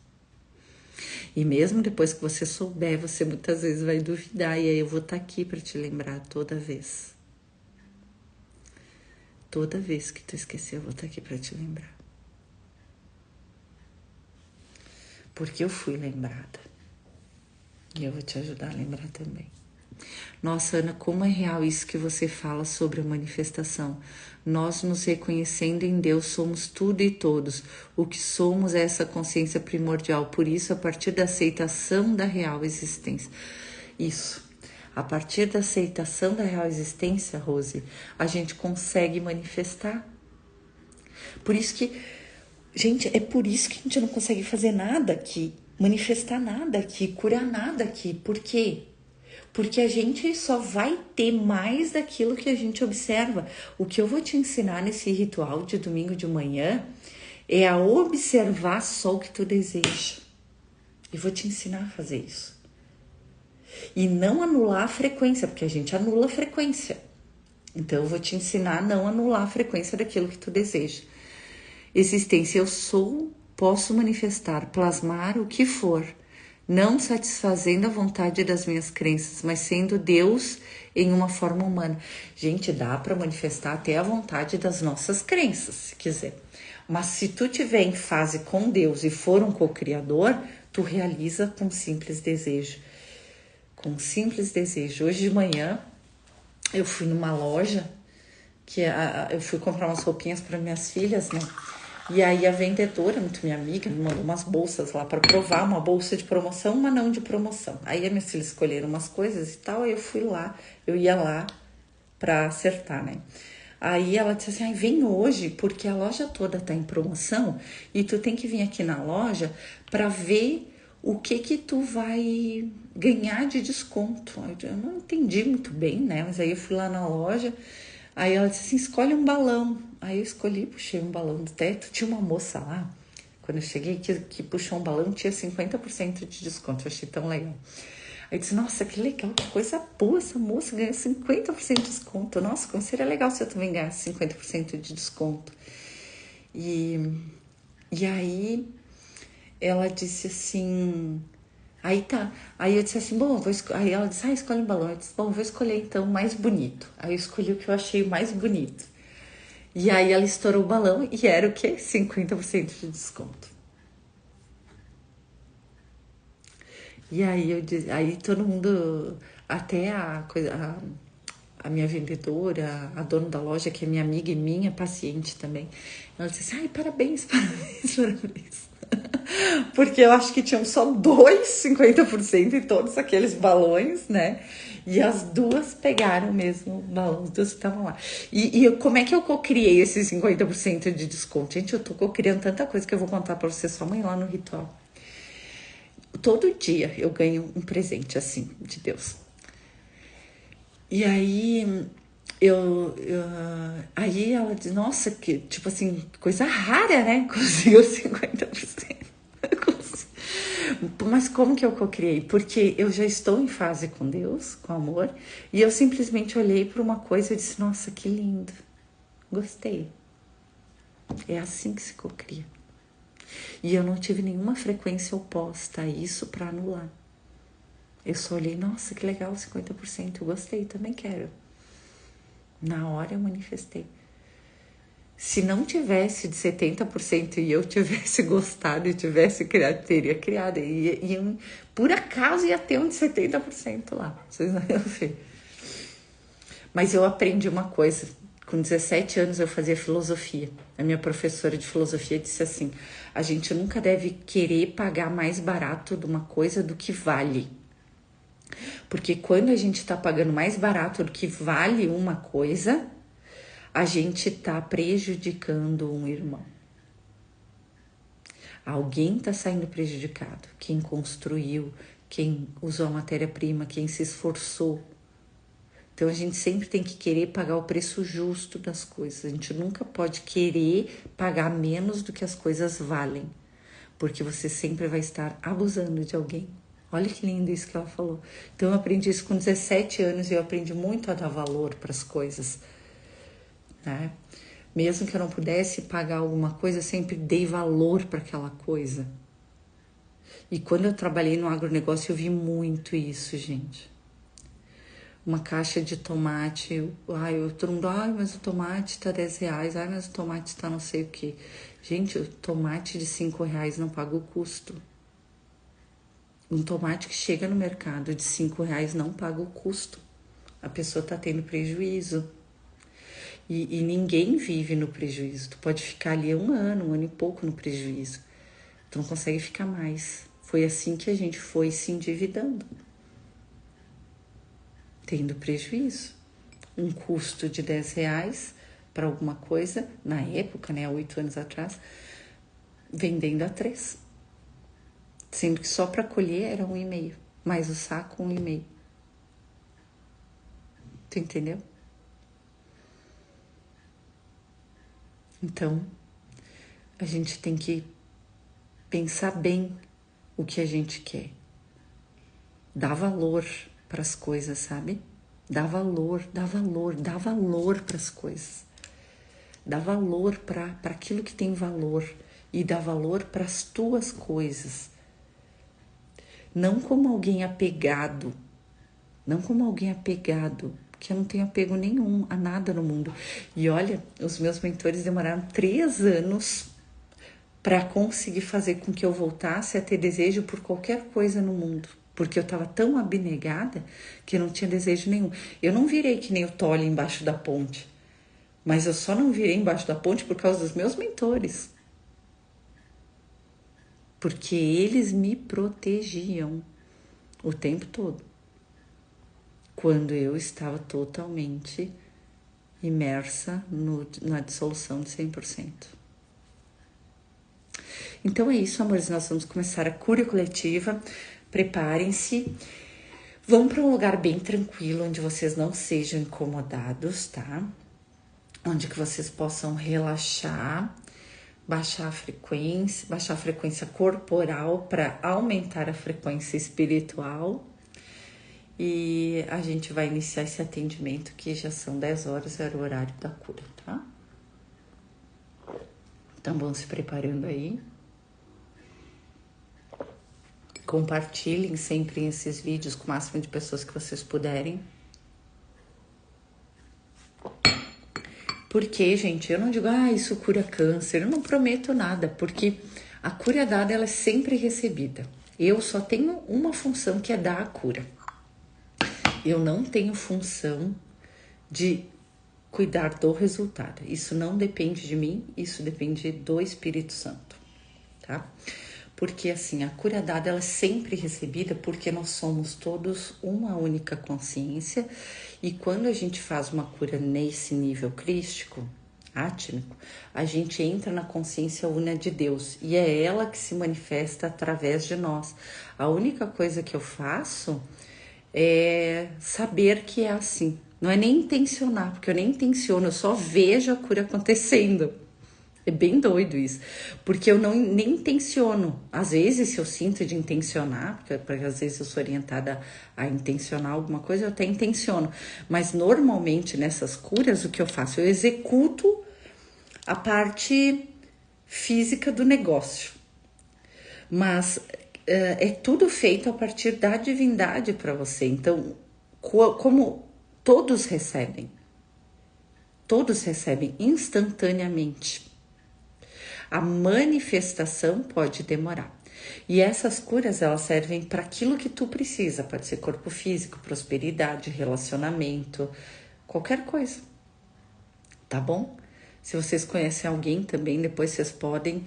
E mesmo depois que você souber, você muitas vezes vai duvidar, e aí eu vou estar aqui para te lembrar toda vez. Toda vez que tu esquecer, eu vou estar aqui para te lembrar. Porque eu fui lembrada. E eu vou te ajudar a lembrar também. Nossa, Ana, como é real isso que você fala sobre a manifestação. Nós nos reconhecendo em Deus somos tudo e todos. O que somos é essa consciência primordial. Por isso, a partir da aceitação da real existência. Isso. A partir da aceitação da real existência, Rose, a gente consegue manifestar. Por isso que, gente, é por isso que a gente não consegue fazer nada aqui, manifestar nada aqui, curar nada aqui. Por quê? Porque a gente só vai ter mais daquilo que a gente observa. O que eu vou te ensinar nesse ritual de domingo de manhã é a observar só o que tu deseja. E vou te ensinar a fazer isso. E não anular a frequência, porque a gente anula a frequência. Então eu vou te ensinar a não anular a frequência daquilo que tu deseja. Existência, eu sou, posso manifestar, plasmar o que for, não satisfazendo a vontade das minhas crenças, mas sendo Deus em uma forma humana. Gente, dá para manifestar até a vontade das nossas crenças, se quiser. Mas se tu tiver em fase com Deus e for um co-criador, tu realiza com simples desejo. Com simples desejo. Hoje de manhã eu fui numa loja que eu fui comprar umas roupinhas para minhas filhas, né? E aí a vendedora, muito minha amiga, me mandou umas bolsas lá para provar, uma bolsa de promoção, uma não de promoção. Aí as minhas filhas escolheram umas coisas e tal, aí eu fui lá, eu ia lá para acertar, né? Aí ela disse assim, vem hoje, porque a loja toda tá em promoção e tu tem que vir aqui na loja para ver o que tu vai ganhar de desconto. Eu não entendi muito bem, né? Mas aí eu fui lá na loja. Aí ela disse assim, escolhe um balão. Aí eu escolhi, puxei um balão do teto. Tinha uma moça lá, quando eu cheguei, que puxou um balão, tinha 50% de desconto. Eu achei tão legal. Aí eu disse, nossa, que legal, que coisa boa, essa moça ganhou 50% de desconto. Nossa, como seria legal se eu também ganhasse 50% de desconto. E aí ela disse assim... Aí tá, aí eu disse assim, bom, aí ela disse, escolhe um balão. Eu disse, bom, vou escolher então o mais bonito. Aí eu escolhi o que eu achei mais bonito. E aí ela estourou o balão e era o quê? 50% de desconto. E aí eu disse, aí todo mundo, até a minha vendedora, a dona da loja, que é minha amiga e minha paciente também, ela disse assim, parabéns, parabéns, parabéns. Porque eu acho que tinham só 50% em todos aqueles balões, né? E as duas pegaram mesmo o balão, as duas que estavam lá. E como é que eu co-criei esse 50% de desconto? Gente, eu tô co-criando tanta coisa que eu vou contar pra vocês só amanhã lá no ritual. Todo dia eu ganho um presente assim, de Deus. E aí aí ela diz, nossa, que tipo assim, coisa rara, né? Conseguiu 50%. Mas como que eu co-criei? Porque eu já estou em fase com Deus, com amor, e eu simplesmente olhei para uma coisa e disse, nossa, que lindo, gostei. É assim que se co-cria. E eu não tive nenhuma frequência oposta a isso para anular. Eu só olhei, nossa, que legal, 50%, eu gostei, também quero. Na hora eu manifestei. Se não tivesse de 70% e eu tivesse gostado e tivesse criado, teria criado. E por acaso ia ter um de 70% lá. Vocês não iam ver. Mas eu aprendi uma coisa. Com 17 anos eu fazia filosofia. A minha professora de filosofia disse assim, a gente nunca deve querer pagar mais barato de uma coisa do que vale. Porque quando a gente está pagando mais barato do que vale uma coisa, a gente está prejudicando um irmão. Alguém está saindo prejudicado. Quem construiu, quem usou a matéria-prima, quem se esforçou. Então a gente sempre tem que querer pagar o preço justo das coisas. A gente nunca pode querer pagar menos do que as coisas valem. Porque você sempre vai estar abusando de alguém. Olha que lindo isso que ela falou. Então eu aprendi isso com 17 anos e eu aprendi muito a dar valor para as coisas. Né? Mesmo que eu não pudesse pagar alguma coisa, eu sempre dei valor para aquela coisa. E quando eu trabalhei no agronegócio, eu vi muito isso, gente. Uma caixa de tomate, todo mundo, mas o tomate tá R$10, mas o tomate tá não sei o que. Gente, o tomate de R$5 não paga o custo. Um tomate que chega no mercado de R$ 5 não paga o custo. A pessoa está tendo prejuízo. E ninguém vive no prejuízo. Tu pode ficar ali um ano e pouco no prejuízo. Tu não consegue ficar mais. Foi assim que a gente foi se endividando. Tendo prejuízo. Um custo de R$ 10 para alguma coisa, na época, né, há 8 anos atrás, vendendo a 3. Sendo que só para colher era 1,5, mais o saco 1,5. Tu entendeu? Então, a gente tem que pensar bem o que a gente quer. Dar valor para as coisas, sabe? Dá valor para as coisas. Dá valor para aquilo que tem valor e dá valor para as tuas coisas. Não como alguém apegado, porque eu não tenho apego nenhum a nada no mundo. E olha, os meus mentores demoraram 3 anos para conseguir fazer com que eu voltasse a ter desejo por qualquer coisa no mundo. Porque eu estava tão abnegada que eu não tinha desejo nenhum. Eu não virei que nem o Tolle embaixo da ponte. Mas eu só não virei embaixo da ponte por causa dos meus mentores. Porque eles me protegiam o tempo todo. Quando eu estava totalmente imersa na dissolução de 100%. Então é isso, amores. Nós vamos começar a cura coletiva. Preparem-se. Vão para um lugar bem tranquilo, onde vocês não sejam incomodados, tá? Onde que vocês possam relaxar, baixar a frequência corporal para aumentar a frequência espiritual. E a gente vai iniciar esse atendimento, que já são 10 horas, era o horário da cura, tá? Então vão se preparando aí. Compartilhem sempre esses vídeos com o máximo de pessoas que vocês puderem. Porque, gente, eu não digo, isso cura câncer, eu não prometo nada, porque a cura dada, ela é sempre recebida. Eu só tenho uma função, que é dar a cura. Eu não tenho função de cuidar do resultado. Isso não depende de mim, isso depende do Espírito Santo, tá? Porque assim, a cura dada ela é sempre recebida porque nós somos todos uma única consciência e quando a gente faz uma cura nesse nível crístico, átmico, a gente entra na consciência una de Deus e é ela que se manifesta através de nós. A única coisa que eu faço é saber que é assim. Não é nem intencionar, porque eu nem intenciono, eu só vejo a cura acontecendo. É bem doido isso, porque eu nem intenciono. Às vezes, se eu sinto de intencionar, porque às vezes eu sou orientada a intencionar alguma coisa, eu até intenciono. Mas normalmente nessas curas, o que eu faço? Eu executo a parte física do negócio. Mas é tudo feito a partir da divindade para você. Então, como todos recebem instantaneamente. A manifestação pode demorar. E essas curas, elas servem para aquilo que tu precisa. Pode ser corpo físico, prosperidade, relacionamento, qualquer coisa. Tá bom? Se vocês conhecem alguém também, depois vocês podem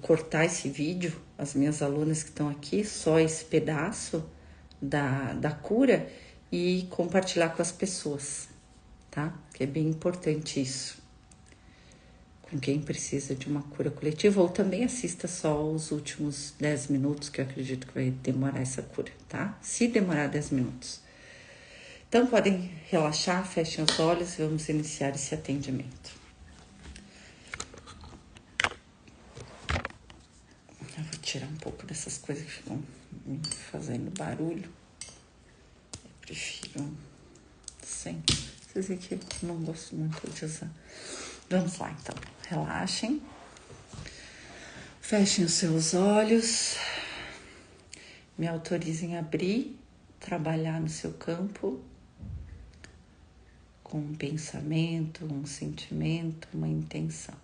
cortar esse vídeo, as minhas alunas que estão aqui, só esse pedaço da cura e compartilhar com as pessoas, tá? Que é bem importante isso. Com quem precisa de uma cura coletiva, ou também assista só os últimos 10 minutos, que eu acredito que vai demorar essa cura, tá? Se demorar 10 minutos. Então, podem relaxar, fechem os olhos e vamos iniciar esse atendimento. Eu vou tirar um pouco dessas coisas que ficam me fazendo barulho. Eu prefiro sem. Vocês veem que eu não gosto muito de usar. Vamos lá, então. Relaxem. Fechem os seus olhos. Me autorizem a abrir, trabalhar no seu campo com um pensamento, um sentimento, uma intenção.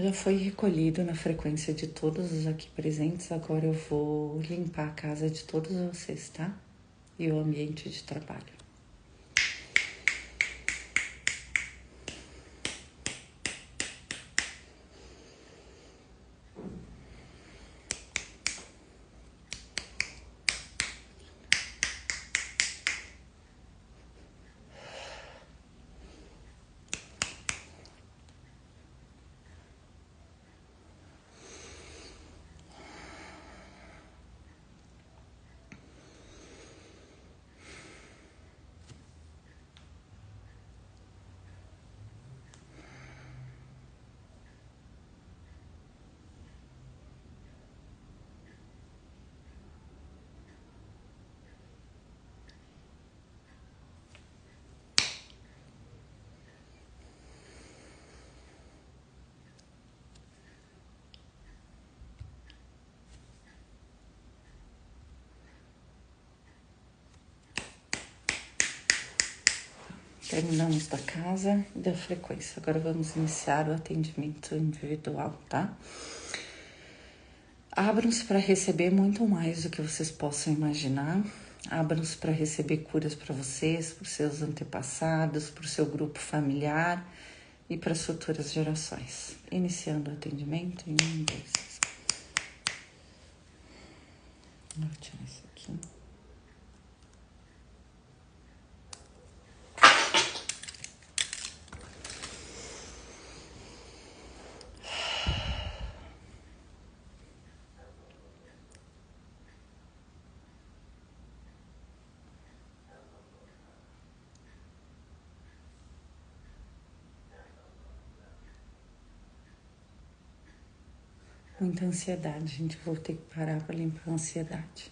Já foi recolhido na frequência de todos os aqui presentes. Agora eu vou limpar a casa de todos vocês, tá? E o ambiente de trabalho. Terminamos da casa e da frequência. Agora vamos iniciar o atendimento individual, tá? Abram-se para receber muito mais do que vocês possam imaginar. Abram-se para receber curas para vocês, para os seus antepassados, para o seu grupo familiar e para as futuras gerações. Iniciando o atendimento em 1, 2, 3. Vou tirar isso aqui. Muita ansiedade, gente. Vou ter que parar para limpar a ansiedade.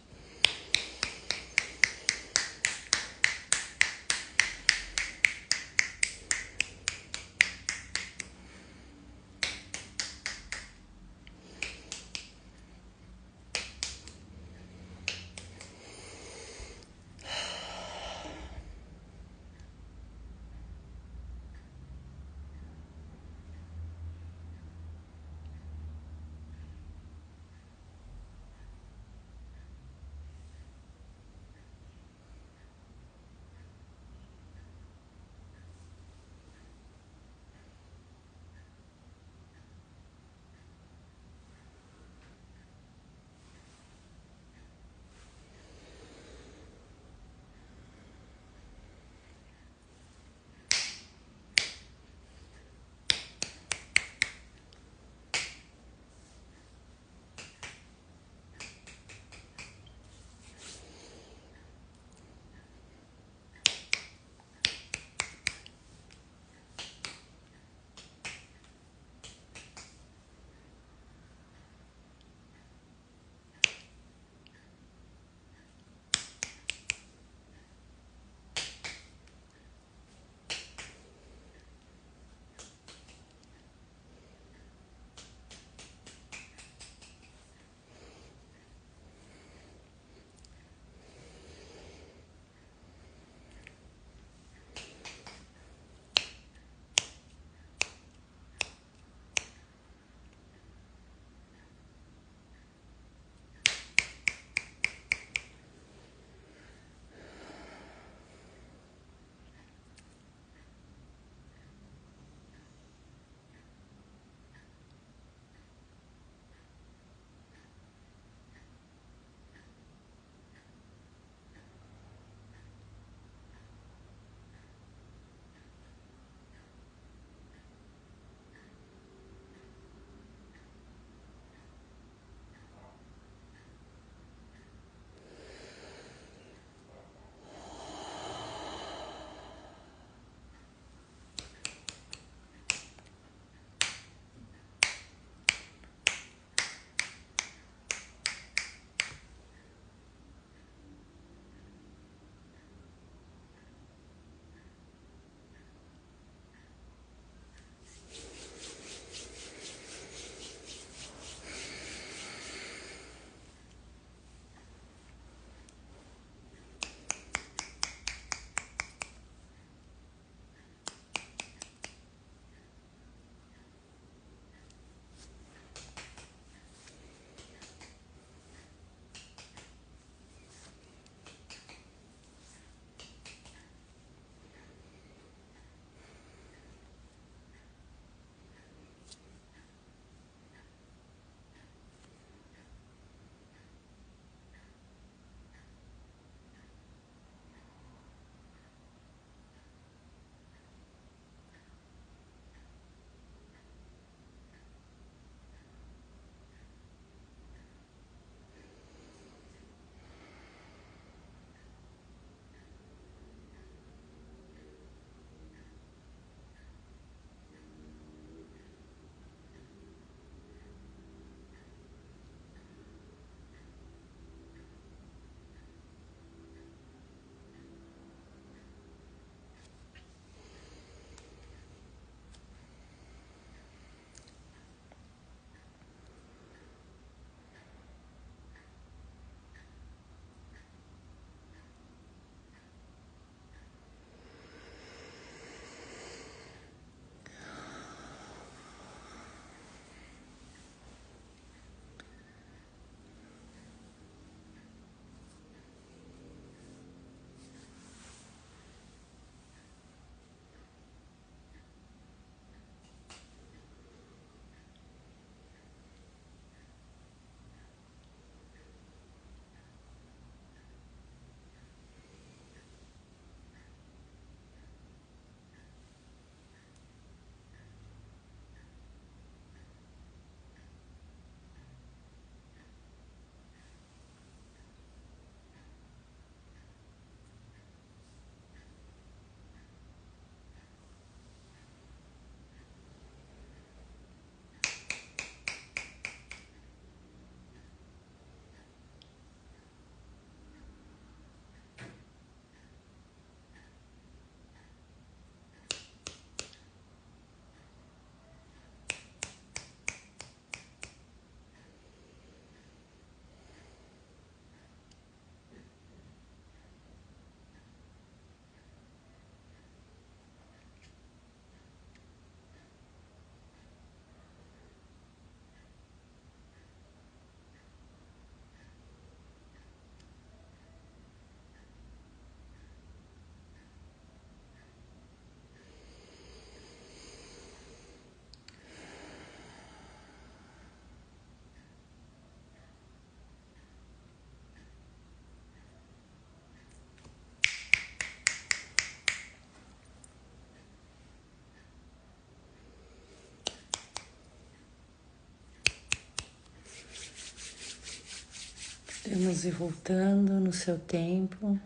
Vamos ir voltando no seu tempo.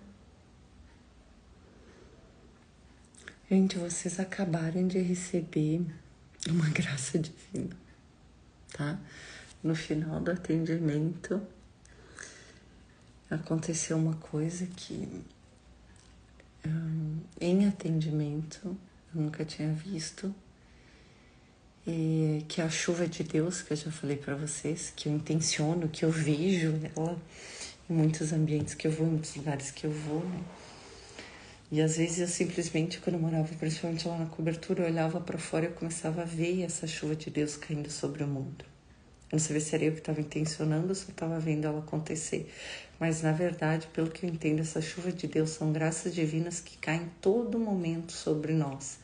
Gente, vocês acabaram de receber uma graça divina, tá? No final do atendimento, aconteceu uma coisa que em atendimento eu nunca tinha visto, e que é a chuva de Deus, que eu já falei para vocês, que eu intenciono, que eu vejo ela em muitos ambientes que eu vou, em muitos lugares que eu vou, né? E às vezes eu simplesmente, quando eu morava principalmente lá na cobertura, eu olhava para fora e eu começava a ver essa chuva de Deus caindo sobre o mundo. Eu não sabia se era eu que estava intencionando ou se eu estava vendo ela acontecer. Mas, na verdade, pelo que eu entendo, essa chuva de Deus são graças divinas que caem todo momento sobre nós.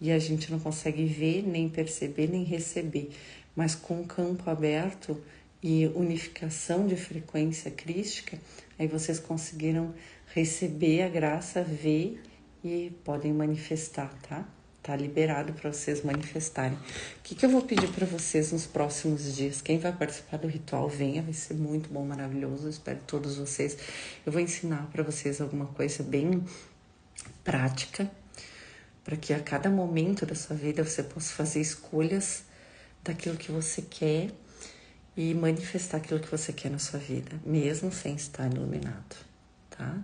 E a gente não consegue ver, nem perceber, nem receber. Mas com o campo aberto e unificação de frequência crística, aí vocês conseguiram receber a graça, ver e podem manifestar, tá? Tá liberado para vocês manifestarem. O que eu vou pedir para vocês nos próximos dias? Quem vai participar do ritual, venha, vai ser muito bom, maravilhoso. Eu espero todos vocês. Eu vou ensinar para vocês alguma coisa bem prática, para que a cada momento da sua vida você possa fazer escolhas daquilo que você quer e manifestar aquilo que você quer na sua vida, mesmo sem estar iluminado, tá?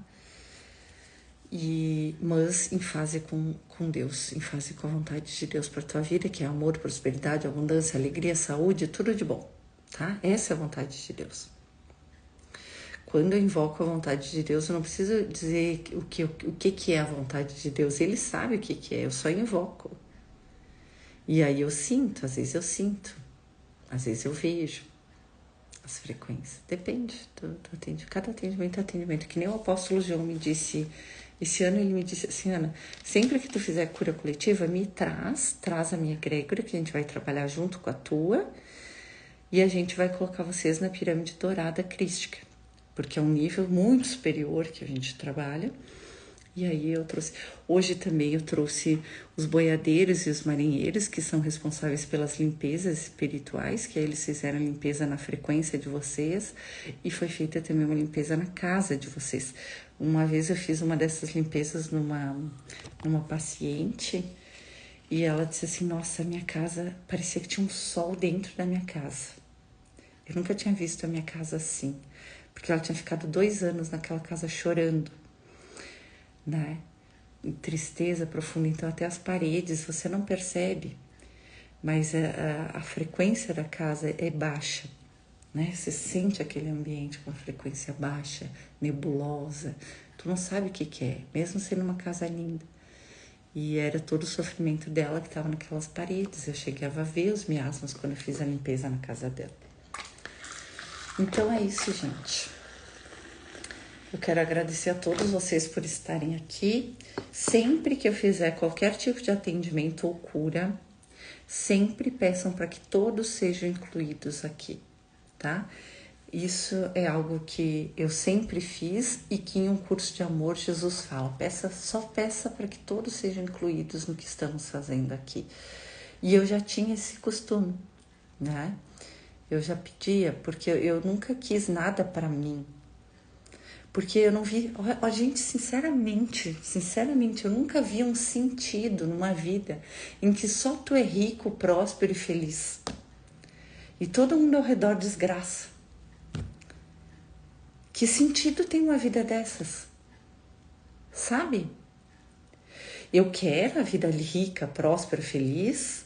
Mas em fase com Deus, em fase com a vontade de Deus para tua vida, que é amor, prosperidade, abundância, alegria, saúde, tudo de bom, tá? Essa é a vontade de Deus. Quando eu invoco a vontade de Deus, eu não preciso dizer o que é a vontade de Deus. Ele sabe o que é, eu só invoco. E aí eu sinto, às vezes às vezes eu vejo as frequências. Depende do atendimento. Cada atendimento é atendimento. Que nem o apóstolo João me disse, esse ano ele me disse assim, Ana, sempre que tu fizer cura coletiva, me traz a minha egrégora, que a gente vai trabalhar junto com a tua, e a gente vai colocar vocês na pirâmide dourada crística, porque é um nível muito superior que a gente trabalha. E aí eu trouxe, hoje também eu trouxe os boiadeiros e os marinheiros, que são responsáveis pelas limpezas espirituais, que aí eles fizeram limpeza na frequência de vocês, e foi feita também uma limpeza na casa de vocês. Uma vez eu fiz uma dessas limpezas numa paciente, e ela disse assim, nossa, a minha casa, parecia que tinha um sol dentro da minha casa. Eu nunca tinha visto a minha casa assim, porque ela tinha ficado 2 anos naquela casa chorando, né? Em tristeza profunda, então até as paredes você não percebe, mas a frequência da casa é baixa, né? Você sente aquele ambiente com a frequência baixa, nebulosa, tu não sabe o que é, mesmo sendo uma casa linda. E era todo o sofrimento dela que estava naquelas paredes. Eu chegava a ver os miasmas quando eu fiz a limpeza na casa dela. Então é isso, gente. Eu quero agradecer a todos vocês por estarem aqui. Sempre que eu fizer qualquer tipo de atendimento ou cura, sempre peçam para que todos sejam incluídos aqui, tá? Isso é algo que eu sempre fiz e que em um curso de amor Jesus fala, só peça para que todos sejam incluídos no que estamos fazendo aqui. E eu já tinha esse costume, né? Eu já pedia, porque eu nunca quis nada para mim. Porque eu não vi, gente, sinceramente, eu nunca vi um sentido numa vida em que só tu é rico, próspero e feliz. E todo mundo ao redor desgraça. Que sentido tem uma vida dessas? Sabe? Eu quero a vida rica, próspera, feliz,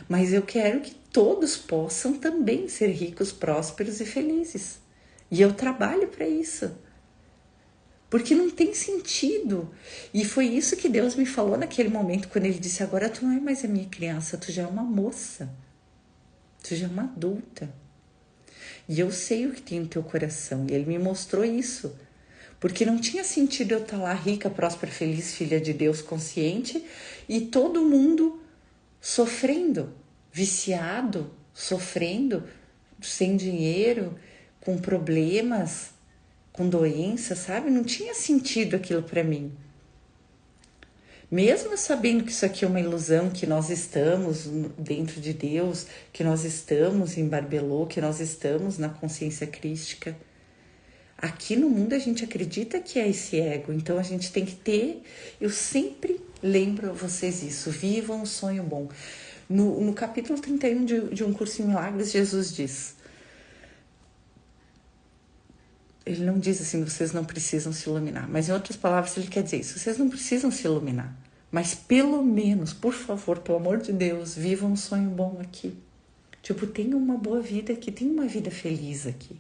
mas eu quero que todos possam também ser ricos, prósperos e felizes. E eu trabalho para isso. Porque não tem sentido. E foi isso que Deus me falou naquele momento, quando Ele disse, agora tu não é mais a minha criança, tu já é uma moça. Tu já é uma adulta. E eu sei o que tem no teu coração. E Ele me mostrou isso. Porque não tinha sentido eu estar lá rica, próspera, feliz, filha de Deus, consciente, e todo mundo sofrendo, viciado, sofrendo, sem dinheiro, com problemas, com doença, sabe? Não tinha sentido aquilo para mim. Mesmo sabendo que isso aqui é uma ilusão, que nós estamos dentro de Deus, que nós estamos em Barbelô, que nós estamos na consciência crística, Aqui no mundo a gente acredita que é esse ego, então a gente tem que ter. Eu sempre lembro a vocês isso: vivam um sonho bom. No capítulo 31 de Um Curso em Milagres, Jesus diz. Ele não diz assim, vocês não precisam se iluminar. Mas em outras palavras, ele quer dizer isso: vocês não precisam se iluminar. Mas pelo menos, por favor, pelo amor de Deus, vivam um sonho bom aqui. Tipo, tenham uma boa vida aqui, tenham uma vida feliz aqui.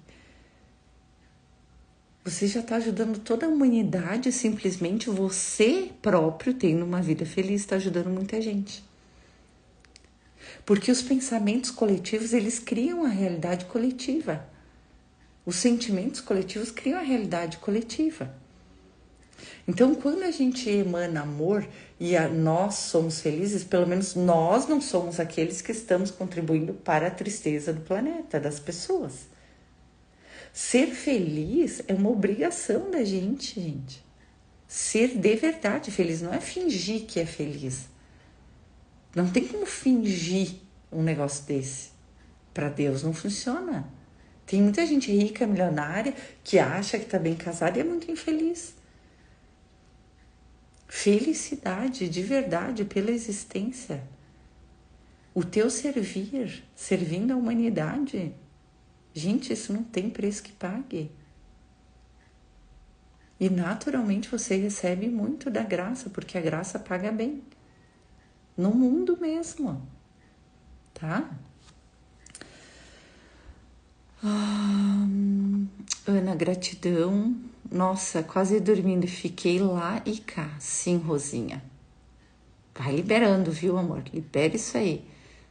Você já está ajudando toda a humanidade, simplesmente você próprio tendo uma vida feliz, está ajudando muita gente. Porque os pensamentos coletivos, eles criam a realidade coletiva. Os sentimentos coletivos criam a realidade coletiva. Então, quando a gente emana amor e nós somos felizes, pelo menos nós não somos aqueles que estamos contribuindo para a tristeza do planeta, das pessoas. Ser feliz é uma obrigação da gente, gente. Ser de verdade feliz não é fingir que é feliz. Não tem como fingir um negócio desse. Para Deus não funciona. Tem muita gente rica, milionária, que acha que está bem casada e é muito infeliz. Felicidade de verdade pela existência. O teu servir, servindo a humanidade. Gente, isso não tem preço que pague. E naturalmente você recebe muito da graça, porque a graça paga bem. No mundo mesmo. Tá? Ana, gratidão. Nossa, quase dormindo. Fiquei lá e cá. Sim, Rosinha. Vai liberando, viu, amor? Libera isso aí.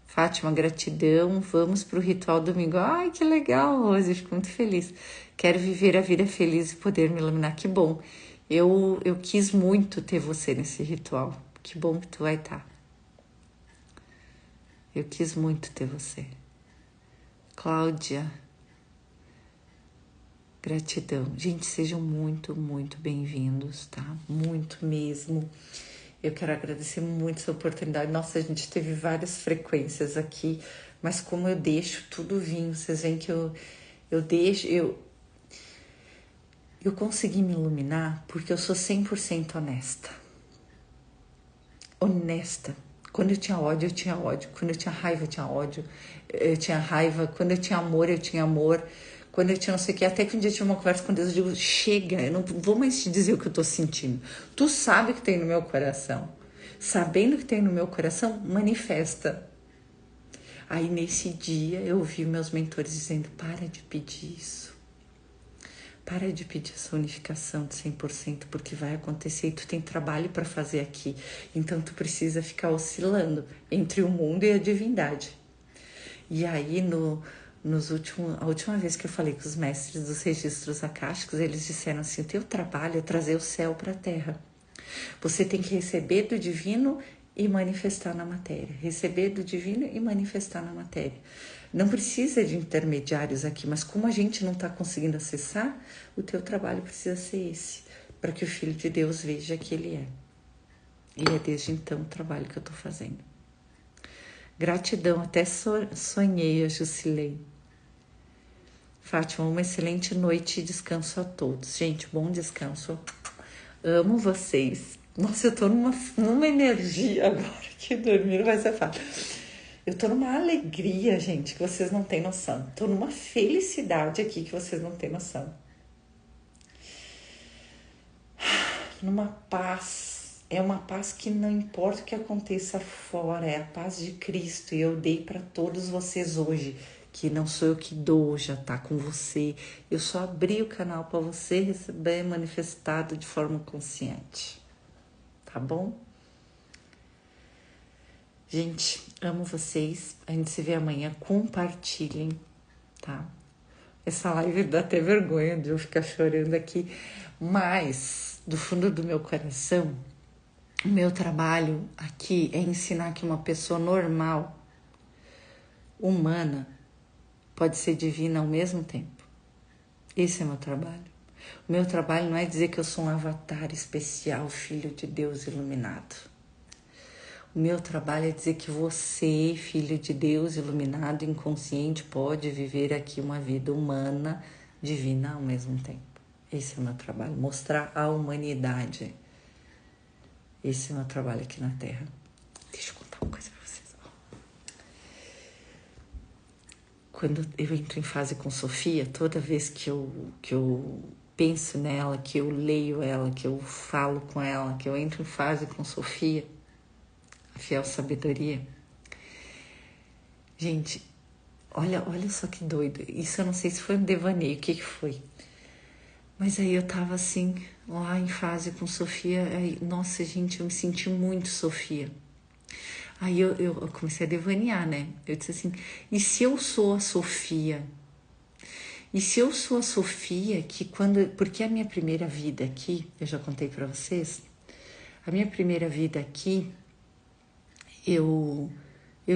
Fátima, gratidão. Vamos pro ritual domingo. Ai, que legal, Rose. Fico muito feliz. Quero viver a vida feliz e poder me iluminar. Que bom. Eu quis muito ter você nesse ritual. Que bom que tu vai estar. Eu quis muito ter você. Cláudia, gratidão. Gente, sejam muito, muito bem-vindos, tá? Muito mesmo. Eu quero agradecer muito essa oportunidade. Nossa, a gente teve várias frequências aqui, mas como eu deixo tudo vir, vocês veem que eu deixo, eu consegui me iluminar porque eu sou 100% honesta. Honesta. Quando eu tinha ódio, eu tinha ódio. Quando eu tinha raiva, eu tinha ódio. Eu tinha raiva. Quando eu tinha amor, eu tinha amor. Quando eu tinha não sei o que, até que um dia eu tive uma conversa com Deus, eu digo, chega, eu não vou mais te dizer o que eu tô sentindo. Tu sabe o que tem no meu coração. Sabendo o que tem no meu coração, manifesta. Aí nesse dia eu vi meus mentores dizendo, para de pedir isso. Para de pedir essa unificação de 100%, porque vai acontecer e tu tem trabalho para fazer aqui. Então tu precisa ficar oscilando entre o mundo e a divindade. E aí a última vez que eu falei com os mestres dos registros akáshicos, eles disseram assim, o teu trabalho é trazer o céu para a terra. Você tem que receber do divino e manifestar na matéria. Receber do divino e manifestar na matéria. Não precisa de intermediários aqui, mas como a gente não está conseguindo acessar, o teu trabalho precisa ser esse, para que o Filho de Deus veja que ele é. E é desde então o trabalho que eu estou fazendo. Gratidão, até sonhei a Jusilei. Fátima, uma excelente noite e descanso a todos. Gente, bom descanso. Amo vocês. Nossa, eu tô numa energia agora que dormir vai ser fácil. Eu tô numa alegria, gente, que vocês não têm noção. Tô numa felicidade aqui que vocês não têm noção. Numa paz. É uma paz que não importa o que aconteça fora, é a paz de Cristo. E eu dei para todos vocês hoje, que não sou eu que dou, já tá com você. Eu só abri o canal para você receber manifestado de forma consciente. Tá bom? Gente, amo vocês. A gente se vê amanhã. Compartilhem, tá? Essa live dá até vergonha de eu ficar chorando aqui. Mas, do fundo do meu coração, o meu trabalho aqui é ensinar que uma pessoa normal, humana, pode ser divina ao mesmo tempo. Esse é meu trabalho. O meu trabalho não é dizer que eu sou um avatar especial, filho de Deus iluminado. O meu trabalho é dizer que você, filho de Deus iluminado, inconsciente, pode viver aqui uma vida humana, divina ao mesmo tempo. Esse é o meu trabalho, mostrar a humanidade. Esse é o meu trabalho aqui na Terra. Deixa eu contar uma coisa pra vocês. Quando eu entro em fase com Sofia, toda vez que eu penso nela, que eu leio ela, que eu falo com ela, que eu entro em fase com Sofia, a fiel sabedoria. Gente, olha só que doido. Isso eu não sei se foi um devaneio, o que foi. Mas aí eu tava assim, lá em fase com Sofia. Aí, nossa, gente, eu me senti muito Sofia. Aí eu comecei a devanear, né? Eu disse assim, e se eu sou a Sofia? E se eu sou a Sofia que quando... Porque a minha primeira vida aqui, eu já contei pra vocês, a minha primeira vida aqui, eu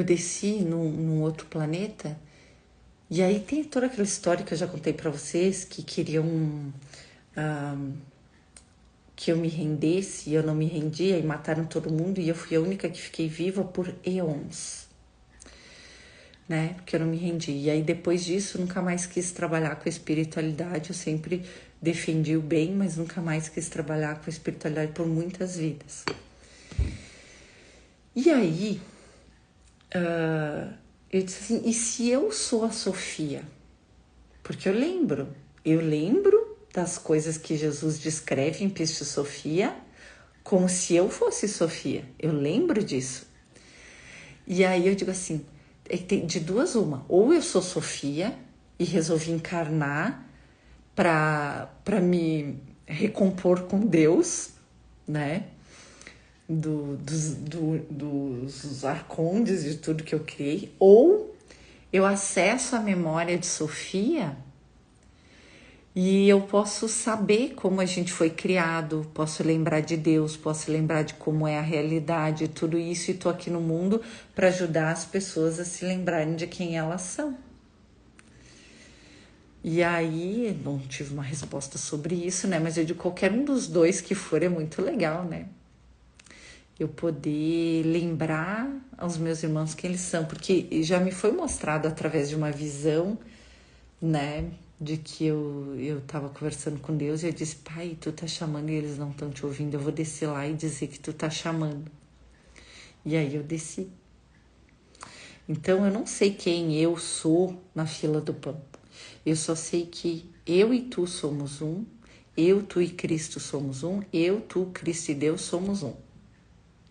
desci num outro planeta, e aí tem toda aquela história que eu já contei pra vocês, que queriam que eu me rendesse, e eu não me rendia, e mataram todo mundo, e eu fui a única que fiquei viva por eons, né? Porque eu não me rendi. E aí depois disso, nunca mais quis trabalhar com a espiritualidade, eu sempre defendi o bem, mas nunca mais quis trabalhar com a espiritualidade por muitas vidas. E aí, eu disse assim, e se eu sou a Sofia? Porque eu lembro das coisas que Jesus descreve em Piste Sofia, como se eu fosse Sofia. Eu lembro disso. E aí eu digo assim, de duas uma, ou eu sou Sofia e resolvi encarnar para me recompor com Deus, né? Dos arcondes, de tudo que eu criei, ou eu acesso a memória de Sofia e eu posso saber como a gente foi criado, posso lembrar de Deus, posso lembrar de como é a realidade, tudo isso, e tô aqui no mundo para ajudar as pessoas a se lembrarem de quem elas são. E aí, não tive uma resposta sobre isso, né? Mas eu digo, qualquer um dos dois que for é muito legal, né? Eu poder lembrar aos meus irmãos quem eles são, porque já me foi mostrado através de uma visão, né? De que eu tava conversando com Deus e eu disse, pai, tu tá chamando e eles não estão te ouvindo, eu vou descer lá e dizer que tu tá chamando. E aí eu desci. Então eu não sei quem eu sou na fila do pão. Eu só sei que eu e tu somos um, eu, tu e Cristo somos um, eu, tu, Cristo e Deus somos um.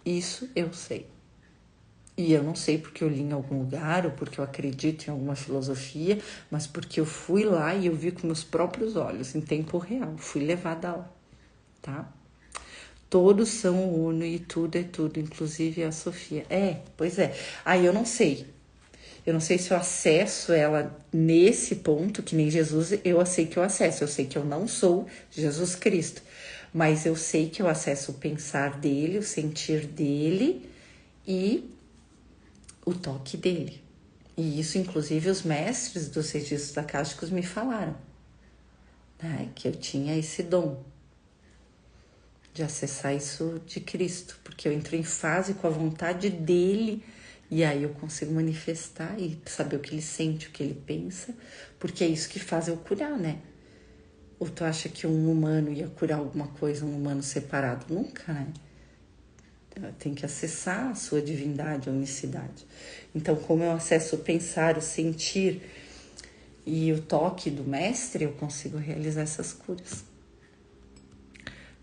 Isso eu sei. E eu não sei porque eu li em algum lugar ou porque eu acredito em alguma filosofia, mas porque eu fui lá e eu vi com meus próprios olhos, em tempo real. Fui levada lá, tá? Todos são uno e tudo é tudo, inclusive a Sofia. Pois é. Aí eu não sei. Eu não sei se eu acesso ela nesse ponto, que nem Jesus, eu sei que eu acesso. Eu sei que eu não sou Jesus Cristo, mas eu sei que eu acesso o pensar dele, o sentir dele e o toque dele. E isso, inclusive, os mestres dos registros acásticos me falaram, né? Que eu tinha esse dom de acessar isso de Cristo, porque eu entro em fase com a vontade dele e aí eu consigo manifestar e saber o que ele sente, o que ele pensa, porque é isso que faz eu curar, né? Ou tu acha que um humano ia curar alguma coisa, um humano separado? Nunca, né? Tem que acessar a sua divindade, a unicidade. Então, como eu acesso o pensar, o sentir e o toque do mestre, eu consigo realizar essas curas.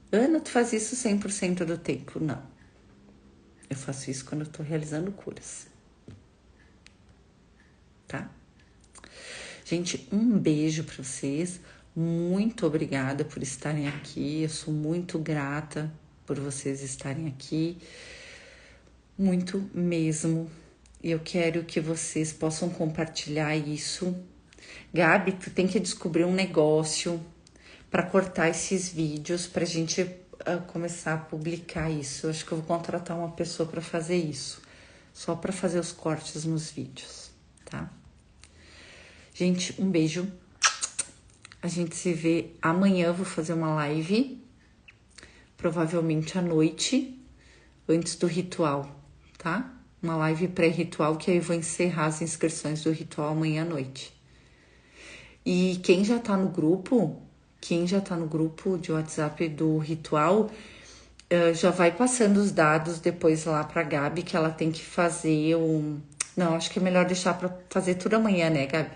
Ana, tu faz isso 100% do tempo? Não. Eu faço isso quando eu tô realizando curas. Tá? Gente, um beijo para vocês. Muito obrigada por estarem aqui. Eu sou muito grata por vocês estarem aqui. Muito mesmo. Eu quero que vocês possam compartilhar isso. Gabi, tu tem que descobrir um negócio para cortar esses vídeos pra gente começar a publicar isso. Eu acho que eu vou contratar uma pessoa para fazer isso. Só para fazer os cortes nos vídeos, tá? Gente, um beijo. A gente se vê amanhã. Eu vou fazer uma live, provavelmente à noite, antes do ritual, tá? Uma live pré-ritual, que aí eu vou encerrar as inscrições do ritual amanhã à noite. E quem já tá no grupo, quem já tá no grupo de WhatsApp do ritual, já vai passando os dados depois lá pra Gabi, que ela tem que fazer um... Não, acho que é melhor deixar pra fazer tudo amanhã, né, Gabi?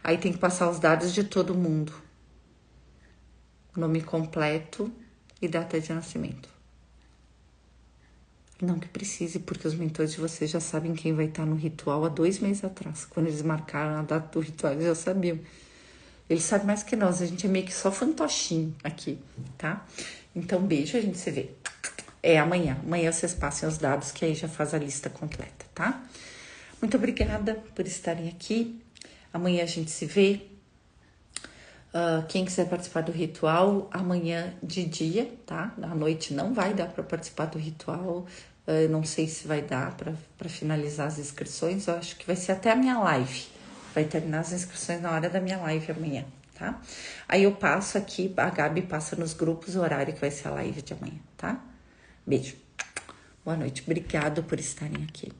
Aí tem que passar os dados de todo mundo. Nome completo e data de nascimento. Não que precise, porque os mentores de vocês já sabem quem vai estar no ritual há 2 meses atrás. Quando eles marcaram a data do ritual, eles já sabiam. Eles sabem mais que nós, a gente é meio que só fantochinho aqui, tá? Então, beijo, a gente se vê. É amanhã. Amanhã vocês passem os dados, que aí já faz a lista completa, tá? Muito obrigada por estarem aqui. Amanhã a gente se vê. Quem quiser participar do ritual, amanhã de dia, tá? À noite não vai dar para participar do ritual. Não sei se vai dar para finalizar as inscrições. Eu acho que vai ser até a minha live. Vai terminar as inscrições na hora da minha live amanhã, tá? Aí eu passo aqui, a Gabi passa nos grupos o horário que vai ser a live de amanhã, tá? Beijo. Boa noite. Obrigado por estarem aqui.